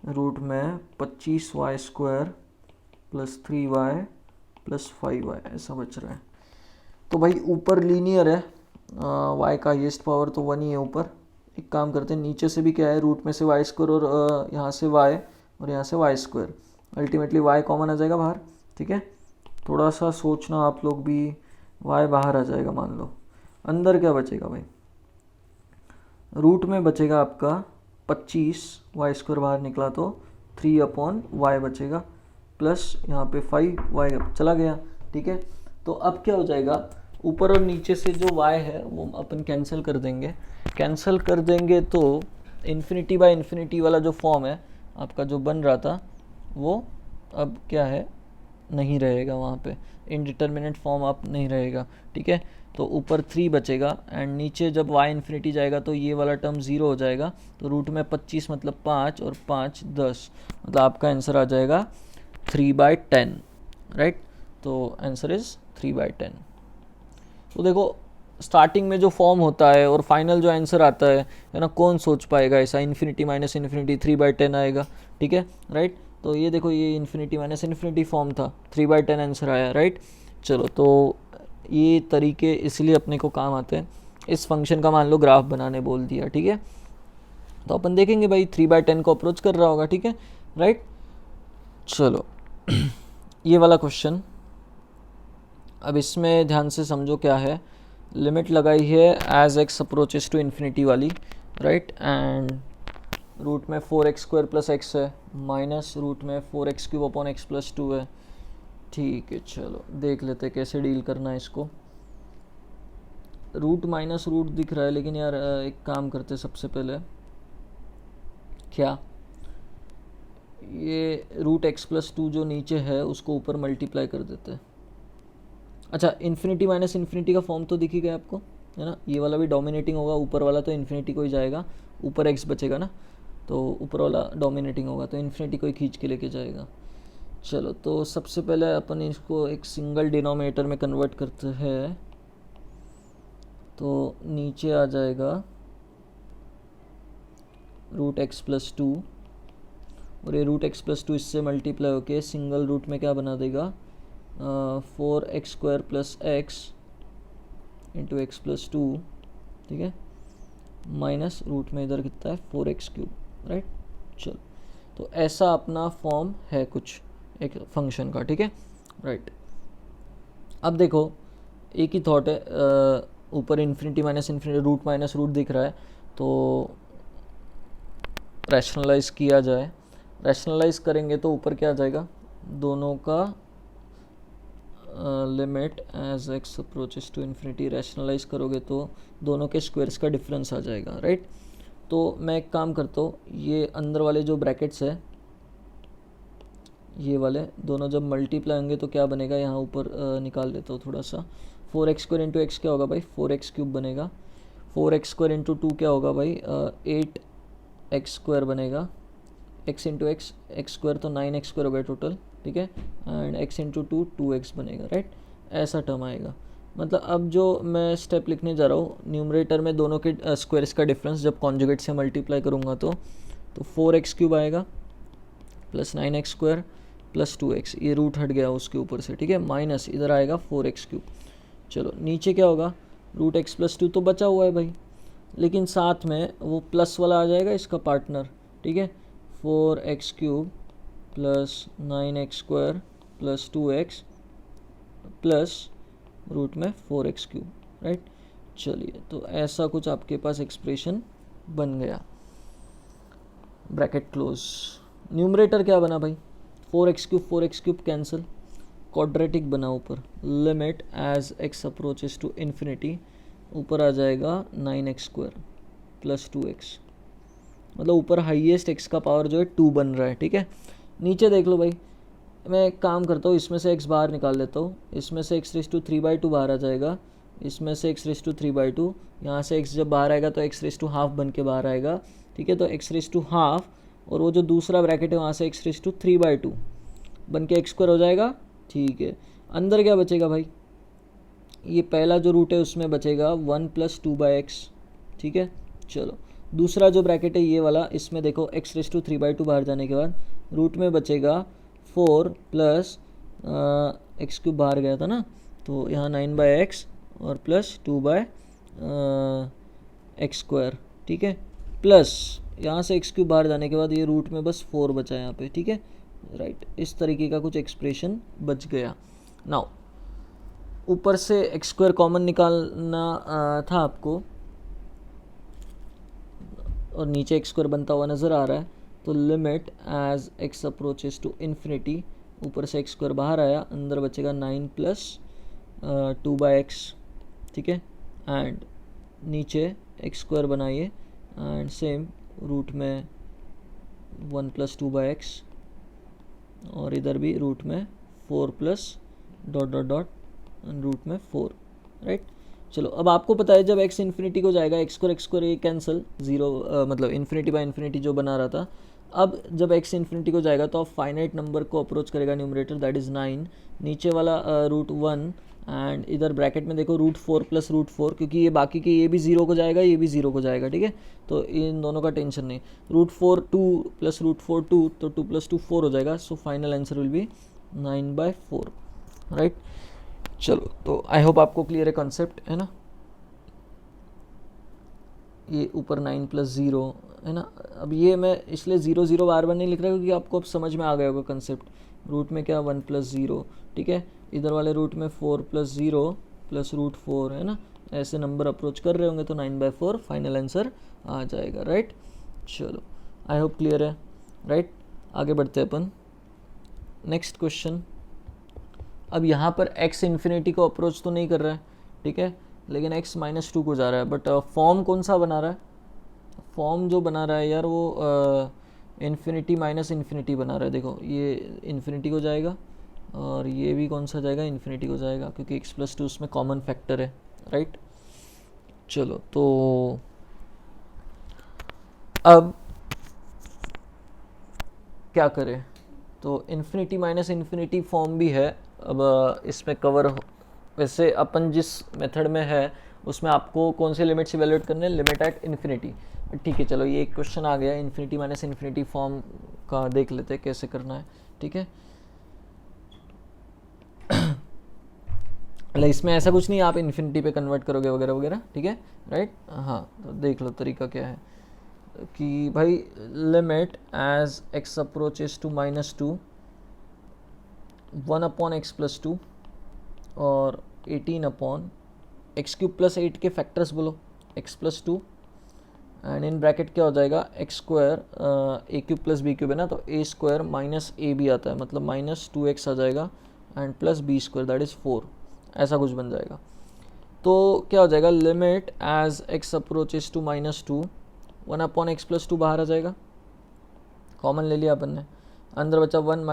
रूट में 25y² plus 3y plus 5y ऐसा बच रहा है। तो भाई ऊपर लीनियर है, y का हाईएस्ट पावर तो 1 ही है ऊपर। एक काम करते हैं, नीचे से भी क्या है रूट में से y² और यहाँ से y और यहाँ से y², अल्टीमेटली y कॉमन आ जाएगा बाहर। ठीक है, थोड़ा सा सोचना आप लोग भी, y बाहर आ जाएगा मान लो, अंदर क्या बचेगा भाई, रूट में बचेगा आपका 25, y² बाहर निकला तो 3/y बचेगा प्लस यहाँ पे 5y चला गया। ठीक है, तो अब क्या हो जाएगा, ऊपर और नीचे से जो y है वो अपन कैंसिल कर देंगे। कैंसिल कर देंगे तो इन्फिनिटी बाय इन्फिनिटी वाला जो फॉर्म है आपका जो बन रहा था वो अब क्या है नहीं रहेगा, वहाँ पे इनडिटर्मिनेट फॉर्म आप नहीं रहेगा। ठीक है, तो ऊपर 3 बचेगा एंड नीचे जब y इन्फिनिटी जाएगा तो ये वाला टर्म 0 हो जाएगा। तो रूट में 25 मतलब 5 और 5 10, मतलब आपका आंसर आ जाएगा 3/10, राइट। तो आंसर इज 3/10। तो देखो स्टार्टिंग में जो फॉर्म होता है और फाइनल जो आंसर आता है ना, कौन सोच पाएगा ऐसा, इन्फिनिटी माइनस इन्फिनिटी 3/10 आएगा। ठीक है, राइट। तो ये देखो ये इन्फिनिटी माइनस इन्फिनिटी फॉर्म था, 3/10 आंसर आया, राइट। चलो तो ये तरीके इसलिए अपने को काम आते हैं। इस फंक्शन का मान लो ग्राफ बनाने बोल दिया, ठीक है, तो अपन देखेंगे भाई 3/10 को अप्रोच कर रहा होगा। ठीक है, राइट। चलो ये वाला क्वेश्चन, अब इसमें ध्यान से समझो क्या है। लिमिट लगाई है as x approaches to infinity वाली, राइट, एंड रूट में 4x² प्लस x है माइनस रूट में 4x³ प्लस 2 है। ठीक है, चलो देख लेते कैसे डील करना है इसको। रूट माइनस रूट दिख रहा है, लेकिन यार एक काम करते सबसे पहले, क्या ये रूट x प्लस 2 जो नीचे है उसको ऊपर मल्टीप्लाई कर देते हैं। अच्छा, इन्फिनिटी माइनस इन्फिनिटी का फॉर्म तो दिख ही गया आपको, है ना। ये वाला भी डोमिनेटिंग होगा, ऊपर वाला तो इन्फिनिटी को ही जाएगा, ऊपर x बचेगा ना, तो ऊपर वाला डोमिनेटिंग होगा तो इन्फिनिटी को ही खींच के लेके जाएगा। चलो तो सबसे पहले अपन इसको एक सिंगल डिनोमिनेटर में कन्वर्ट करते हैं, तो नीचे आ जाएगा रूट x प्लस 2 और ये रूट x प्लस 2 इससे मल्टीप्लाई होके सिंगल रूट में क्या बना देगा 4x² plus x into x plus 2। ठीक है, माइनस रूट में इधर कितना है 4x³, राइट। चलो तो ऐसा अपना फॉर्म है कुछ एक फंक्शन का। ठीक है, राइट। अब देखो एक ही थॉट है, ऊपर infinity minus infinity root minus root दिख रहा है, तो रैशनलाइज किया जाए। रैशनलाइज करेंगे तो ऊपर क्या आ जाएगा, दोनों का limit as x approaches to infinity, rationalise करोगे तो दोनों के स्क्वायर्स का डिफरेंस आ जाएगा, राइट। तो मैं एक काम करता हूँ, ये अंदर वाले जो ब्रैकेट्स है ये वाले दोनों जब मल्टीप्लाई होंगे तो क्या बनेगा, यहाँ ऊपर निकाल देता हूँ थोड़ा सा। 4x² इंटू एक्स क्या होगा भाई 4x³ बनेगा, 4x² इंटू 2 क्या होगा भाई 8x² बनेगा, x इंटू एक्स x² तो 9x² हो गया टोटल। ठीक है, एंड x इंटू 2 2x बनेगा, राइट। ऐसा टर्म आएगा। मतलब अब जो मैं स्टेप लिखने जा रहा हूँ, न्यूमरेटर में दोनों के स्क्वायर्स का डिफरेंस जब कॉन्जुगेट से मल्टीप्लाई करूँगा तो 4x³ आएगा प्लस 9x² प्लस 2x, ये रूट हट गया उसके ऊपर से। ठीक है, माइनस इधर आएगा 4x³। चलो नीचे क्या होगा, रूट x प्लस 2 तो बचा हुआ है भाई, लेकिन साथ में वो प्लस वाला आ जाएगा इसका पार्टनर। ठीक है, 4x³ plus 9x² plus 2x plus root में 4x³, राइट। चलिए तो ऐसा कुछ आपके पास एक्सप्रेशन बन गया, ब्रैकेट क्लोज। न्यूमरेटर क्या बना भाई 4x³ कैंसिल, क्वाड्रेटिक बना ऊपर, limit as x approaches to infinity, ऊपर आ जाएगा 9x² प्लस 2x, मतलब ऊपर हाईएस्ट एक्स का पावर जो है 2 बन रहा है, ठीक है। नीचे देख लो भाई, मैं एक काम करता हूँ, इसमें से एक्स बाहर निकाल लेता हूँ, इसमें से एक्स रेस टू 3/2 बाहर आ जाएगा, इसमें से एक्स रेस टू 3/2, यहाँ से एक्स जब बाहर आएगा तो एक्स रेस टू हाफ बन के बाहर आएगा, ठीक है। तो एक्स रेस टू हाफ, और वो जो दूसरा ब्रैकेट है वहाँ से एक्स रेस टू 3/2 बन के एक्स स्क्वायर हो जाएगा, ठीक है। अंदर क्या बचेगा भाई, ये पहला जो रूट है उसमें बचेगा 1 + 2/x, ठीक है। चलो दूसरा जो ब्रैकेट है ये वाला, इसमें देखो एक्स रेस टू 3/2 बाहर जाने के बाद रूट में बचेगा 4 प्लस एक्स क्यूब बाहर गया था ना, तो यहाँ 9/x और प्लस 2/x², ठीक है। प्लस यहाँ से एक्स क्यूब बाहर जाने के बाद ये रूट में बस 4 बचा है यहाँ पे, ठीक है, राइट। इस तरीके का कुछ एक्सप्रेशन बच गया। नाउ ऊपर से x² कॉमन निकालना था आपको, और नीचे x² बनता हुआ नज़र आ रहा है, तो limit as x approaches to infinity, ऊपर से x² बाहर आया, अंदर बचेगा 9 + 2/x, ठीक है। एंड नीचे x² बनाइए, एंड सेम रूट में 1 + 2/x, और इधर भी रूट में 4 प्लस ... रूट में 4, राइट। चलो अब आपको पता है जब x इन्फिनिटी को जाएगा, x² ये कैंसिल, जीरो मतलब इन्फिनिटी जो बना रहा था। अब जब x इन्फिनिटी को जाएगा तो आप फाइनाइट नंबर को अप्रोच करेगा न्यूमरेटर, दैट इज़ 9, नीचे वाला √1, एंड इधर ब्रैकेट में देखो √4 + √4, क्योंकि ये बाकी के ये भी 0 को जाएगा, ये भी 0 को जाएगा, ठीक है। तो इन दोनों का टेंशन नहीं। √4 2 + √4 2, तो 2 + 2 4 हो जाएगा, so final answer will B 9/4, right. चलो तो आई होप आपको क्लियर है कॉन्सेप्ट, है ना। ये ऊपर 9 + 0 है ना। अब ये मैं इसलिए 0 0 बार नहीं लिख रहा क्योंकि आपको अब समझ में आ गया होगा कंसेप्ट। रूट में क्या 1 + 0, ठीक है, इधर वाले रूट में 4 + 0 + √4, है ना। ऐसे नंबर अप्रोच कर रहे होंगे तो 9/4 फाइनल आंसर आ जाएगा, राइट। चलो आई होप क्लियर है, राइट। आगे बढ़ते हैं अपन नेक्स्ट क्वेश्चन। अब यहाँ पर x इन्फिनिटी को अप्रोच तो नहीं कर रहा है, ठीक है, लेकिन x -2 को जा रहा है, बट फॉर्म कौन सा बना रहा है, फॉर्म जो बना रहा है यार वो इन्फिनिटी माइनस इन्फिनिटी बना रहा है। देखो ये इन्फिनिटी को जाएगा, और ये भी कौन सा जाएगा, इन्फिनिटी को जाएगा, क्योंकि x + 2 उसमें कॉमन फैक्टर है, राइट। चलो तो अब क्या करें, तो इन्फिनिटी माइनस इन्फिनिटी फॉर्म भी है। अब इसमें कवर वैसे अपन जिस मेथड में है उसमें आपको कौन से लिमिट्स इवेलुएट करने हैं, लिमिट एट इन्फिनिटी, ठीक है। चलो ये एक क्वेश्चन आ गया, इन्फिनिटी माइनस इन्फिनिटी फॉर्म का देख लेते हैं कैसे करना है, ठीक है। मतलब इसमें ऐसा कुछ नहीं आप इन्फिनिटी पे कन्वर्ट करोगे वगैरह वगैरह, ठीक है, राइट। हाँ तो देख लो तरीका क्या है कि भाई limit as x approaches to -2 1/x + 2 और 18/x³ + 8 के फैक्टर्स बोलो, x + 2, एंड इन ब्रैकेट क्या हो जाएगा x² a³ + b³ है ना, तो a² - ab आता है, मतलब -2x आ जाएगा, and plus b² that is 4, ऐसा कुछ बन जाएगा। तो क्या हो जाएगा, limit as x approaches to -2 1/x + 2 बाहर आ जाएगा, कॉमन ले लिया अपन ने, अंदर बचा 1 -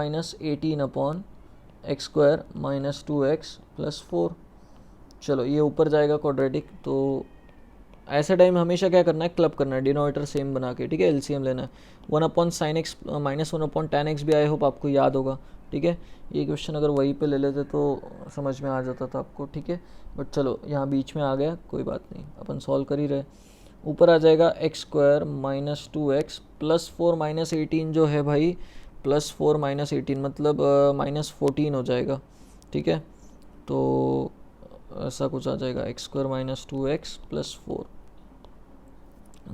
18/x² - 2x + 4। चलो ये ऊपर जाएगा क्वाड्रेटिक, तो ऐसे टाइम हमेशा क्या करना है, क्लब करना है, डिनोमिनेटर सेम बना के, ठीक है, एलसीएम लेना है। 1/sin x - 1/tan x भी आई होप आपको याद होगा, ठीक है। ये क्वेश्चन अगर वहीं पे ले लेते तो समझ में आ जाता था आपको, ठीक है, बट चलो यहाँ बीच में आ गया, कोई बात नहीं, अपन सॉल्व कर ही रहे। ऊपर आ जाएगा x² - 2x + 4 - 18 जो है भाई, +4 - 18 मतलब -14 हो जाएगा, ठीक है। तो ऐसा कुछ आ जाएगा, x² - 2x + 4।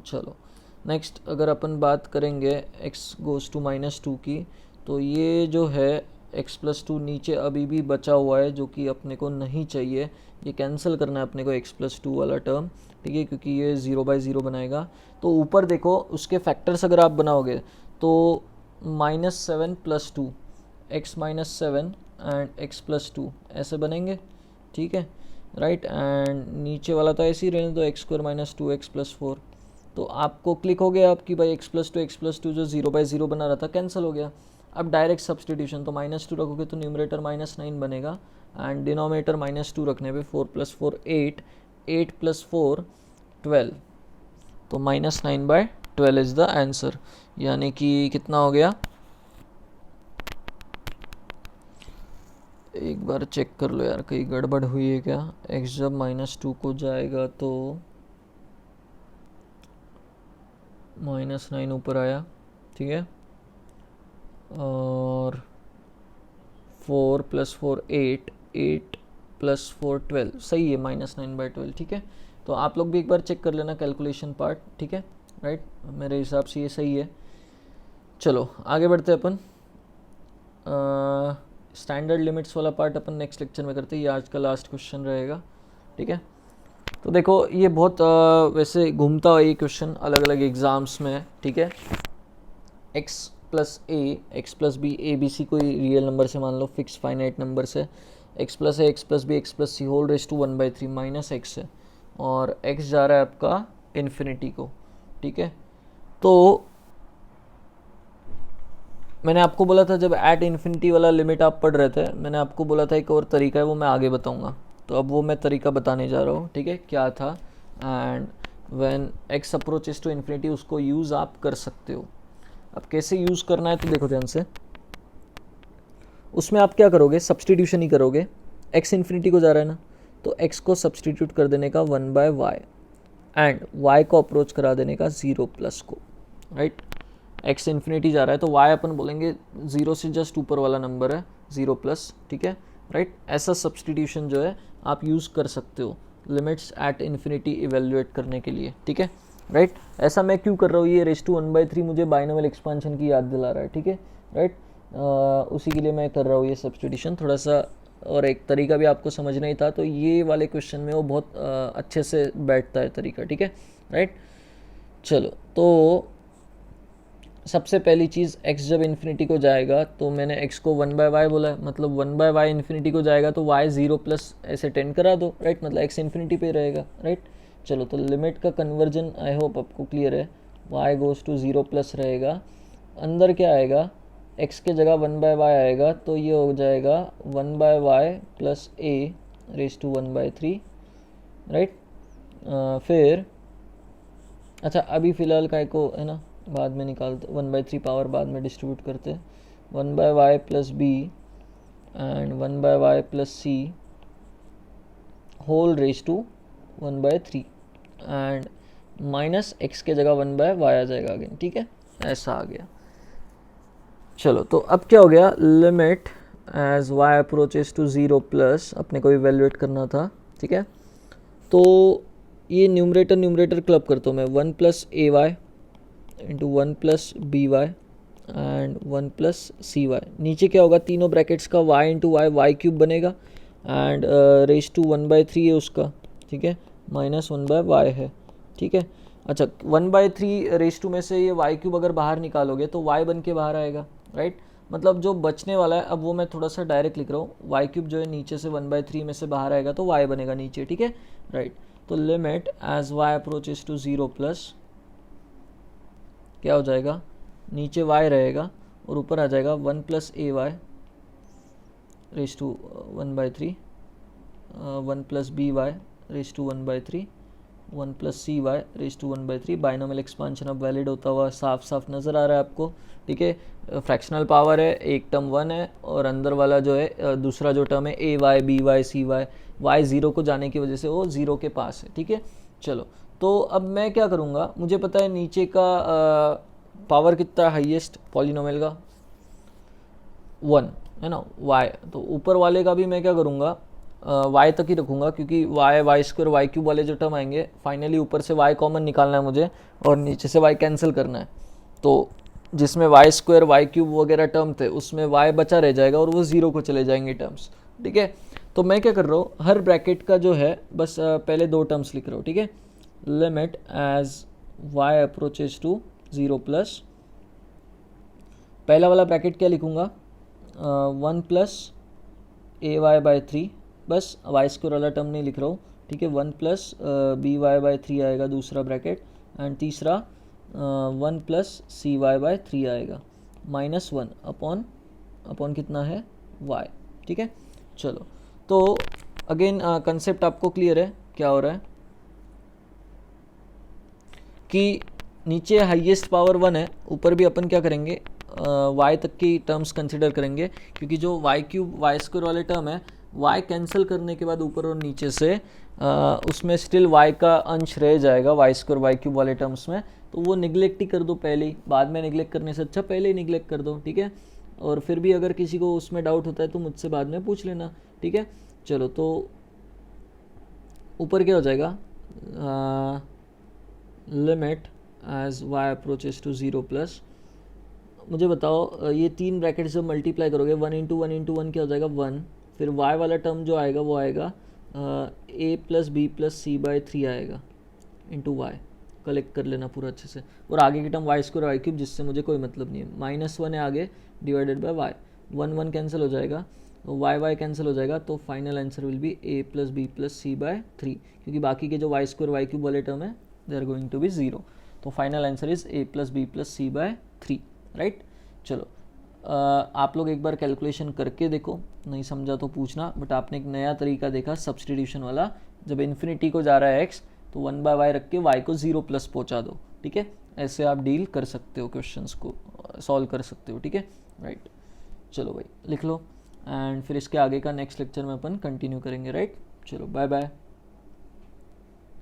चलो नेक्स्ट अगर अपन बात करेंगे x goes to -2 की, तो ये जो है x + 2 नीचे अभी भी बचा हुआ है, जो कि अपने को नहीं चाहिए, ये कैंसिल करना है अपने को x + 2 वाला टर्म, ठीक है, क्योंकि ये 0/0 बनाएगा। तो ऊपर देखो उसके फैक्टर्स अगर आप बनाओगे तो -7 + 2 x - 7 एंड x + 2 ऐसे बनेंगे, ठीक है, राइट। एंड नीचे वाला तो ऐसे ही रहने दो, x² - 2x + 4, तो आपको क्लिक हो गया आपकी भाई x+2 जो 0/0 बना रहा था कैंसिल हो गया। अब डायरेक्ट सब्सटीट्यूशन, तो -2 रखोगे तो न्यूमरेटर -9 बनेगा एंड डिनोमिनेटर -2 रखने पे 4 + 4 8, 8 + 4 12, तो -9/12 इज़ द आंसर। यानी कि कितना हो गया, एक बार चेक कर लो यार कहीं गड़बड़ हुई है क्या। x जब -2 को जाएगा तो -9 ऊपर आया, ठीक है, और 4 + 4 8, 8 + 4 12, सही है, -9/12, ठीक है। तो आप लोग भी एक बार चेक कर लेना कैलकुलेशन पार्ट, ठीक है, राइट, मेरे हिसाब से ये सही है। चलो आगे बढ़ते हैं अपन, स्टैंडर्ड लिमिट्स वाला पार्ट अपन नेक्स्ट लेक्चर में करते हैं, ये आज का लास्ट क्वेश्चन रहेगा, ठीक है। तो देखो ये बहुत वैसे घूमता हुआ ये क्वेश्चन अलग अलग एग्जाम्स में है, ठीक है। x+a, x+b, a b c कोई रियल नंबर से मान लो, फिक्स फाइनाइट नंबर से, x+a, x+b, x+c whole raise to 1/3 minus x है, और x जा रहा है आपका इन्फिनिटी को, ठीक है। तो मैंने आपको बोला था जब एट इन्फिनिटी वाला लिमिट आप पढ़ रहे थे, मैंने आपको बोला था एक और तरीका है, वो मैं आगे बताऊंगा। तो अब वो मैं तरीका बताने जा रहा हूँ, ठीक है, क्या था। And when x approaches to infinity, उसको यूज़ आप कर सकते हो। अब कैसे यूज़ करना है तो देखो ध्यान से, उसमें आप क्या करोगे, सब्सटीट्यूशन ही करोगे। x इन्फिनिटी को जा रहा है ना, तो x को सब्सटीट्यूट कर देने का 1/y एंड y को अप्रोच करा देने का 0+ को, राइट। x इन्फिनिटी जा रहा है तो y अपन बोलेंगे 0 से जस्ट ऊपर वाला नंबर है 0+, ठीक है, राइट। ऐसा सब्सटीट्यूशन जो है आप यूज़ कर सकते हो लिमिट्स एट इन्फिनिटी इवेल्युएट करने के लिए, ठीक है, राइट। ऐसा मैं क्यों कर रहा हूँ, ये रेज़ टू 1/3 मुझे बाइनोमियल एक्सपांशन की याद दिला रहा है, ठीक है, राइट। उसी के लिए मैं कर रहा हूँ ये सब्सटीट्यूशन थोड़ा सा, और एक तरीका भी आपको समझना ही था, तो ये वाले क्वेश्चन में वो बहुत अच्छे से बैठता है तरीका, ठीक है, राइट। चलो तो सबसे पहली चीज़, x जब इन्फिनिटी को जाएगा तो मैंने x को 1/y बोला है, मतलब 1/y इन्फिनिटी को जाएगा तो y 0+ ऐसे टेंड करा दो, राइट, मतलब x इन्फिनिटी पे रहेगा, राइट। चलो तो लिमिट का कन्वर्जन आई होप आपको क्लियर है, y गोज़ टू 0+ रहेगा, अंदर क्या आएगा, x के जगह 1/y आएगा, तो ये हो जाएगा 1/y + a raise to 1/3, right. फिर अच्छा अभी फ़िलहाल काय को है ना, बाद में निकालते, 1/3 पावर बाद में डिस्ट्रीब्यूट करते, 1/y + b and 1/y + c whole raise to 1/3 and minus x के जगह 1/y आ जाएगा अगेन, ठीक है, ऐसा आ गया। चलो तो अब क्या हो गया, limit as y approaches to 0+ अपने को इवेल्युएट करना था, ठीक है। तो ये न्यूमरेटर क्लब करता हूँ मैं, 1 + ay into 1 + by and 1 + cy, नीचे क्या होगा, तीनों ब्रैकेट्स का y इंटू y³ बनेगा एंड रेज टू 1/3 है उसका, ठीक है, -1/y है, ठीक है। अच्छा 1/3 रेज टू में से ये y³ अगर बाहर निकालोगे तो y बन के बाहर आएगा, राइट। मतलब जो बचने वाला है, अब वो मैं थोड़ा सा डायरेक्ट लिख रहा हूँ, y³ जो है नीचे से 1/3 में से बाहर आएगा तो y बनेगा नीचे, ठीक है, राइट। तो limit as y approaches to 0+ क्या हो जाएगा, नीचे y रहेगा और ऊपर आ जाएगा 1 + ay raise to 1/3, 1 + by raise to 1/3, 1 + cy raise to 1/3। Binomial expansion अब वैलिड होता हुआ साफ साफ नज़र आ रहा है आपको, ठीक है। फ्रैक्शनल पावर है, एक टर्म 1 है और अंदर वाला जो है दूसरा जो टर्म है ay by cy, y 0 को जाने की वजह से वो 0 के पास है, ठीक है। चलो तो अब मैं क्या करूँगा, मुझे पता है नीचे का पावर कितना हाईएस्ट पॉलिनोमियल का 1 है ना, y, तो ऊपर वाले का भी मैं क्या करूँगा, y तक ही रखूँगा, क्योंकि y² y³ वाले जो टर्म आएंगे फाइनली ऊपर से y कॉमन निकालना है मुझे और नीचे से y कैंसिल करना है, तो जिसमें y² y³ वगैरह टर्म थे उसमें y बचा रह जाएगा और वो 0 को चले जाएंगे टर्म्स, ठीक है। तो मैं क्या कर रहा हूँ, हर ब्रैकेट का जो है बस पहले 2 टर्म्स लिख रहा हूँ, ठीक है। Limit as y approaches to 0+, पहला वाला ब्रैकेट क्या लिखूँगा, 1 + ay/3, बस y² वाला टर्म नहीं लिख रहा हूँ, ठीक है। 1 + by/3 आएगा दूसरा ब्रैकेट एंड तीसरा 1 प्लस सी वाई बाय 3 आएगा, -1 अपॉन कितना है y, ठीक है। चलो तो अगेन कंसेप्ट आपको क्लियर है क्या हो रहा है कि नीचे हाईएस्ट पावर 1 है, ऊपर भी अपन क्या करेंगे y तक की टर्म्स कंसिडर करेंगे, क्योंकि जो y क्यूब वाई स्क्वायर वाले टर्म है y कैंसिल करने के बाद ऊपर और नीचे से उसमें स्टिल y का अंश रह जाएगा वाई स्क्वायर वाई क्यूब वाले टर्म्स में, तो वो निगलेक्ट ही कर दो पहले ही, बाद में निगलेक्ट करने से अच्छा पहले ही निगलेक्ट कर दो, ठीक है। और फिर भी अगर किसी को उसमें डाउट होता है तो मुझसे बाद में पूछ लेना, ठीक है। चलो तो ऊपर क्या हो जाएगा, limit as y approaches to 0 plus, मुझे बताओ ये 3 ब्रैकेट से मल्टीप्लाई करोगे 1 इंटू 1 इंटू 1 क्या हो जाएगा 1, फिर y वाला टर्म जो आएगा वो आएगा a plus b plus c by 3 आएगा इंटू वाई, कलेक्ट कर लेना पूरा अच्छे से, और आगे की term y square y cube जिससे मुझे कोई मतलब नहीं है, -1 है आगे डिवाइडेड बाय वाई, 1 कैंसिल हो जाएगा, वाई कैंसिल हो जाएगा, तो final answer will be a plus b plus c by 3, क्योंकि बाकी के जो वाई स्क्वायर वाई क्यूब वाले टर्म है they are going to be 0, तो final answer is a plus b plus c by 3, right. चलो आप लोग एक बार कैलकुलेशन करके देखो, नहीं समझा तो पूछना, बट आपने एक नया तरीका देखा सब्सटीट्यूशन वाला, जब इन्फिनिटी को जा रहा है x तो 1 बाय वाई रख के y को 0 प्लस पहुंचा दो, ठीक है। ऐसे आप डील कर सकते हो, क्वेश्चंस को सॉल्व कर सकते हो, ठीक है, राइट। चलो भाई लिख लो, एंड फिर इसके आगे का नेक्स्ट लेक्चर में अपन कंटिन्यू करेंगे, राइट। चलो बाय बाय।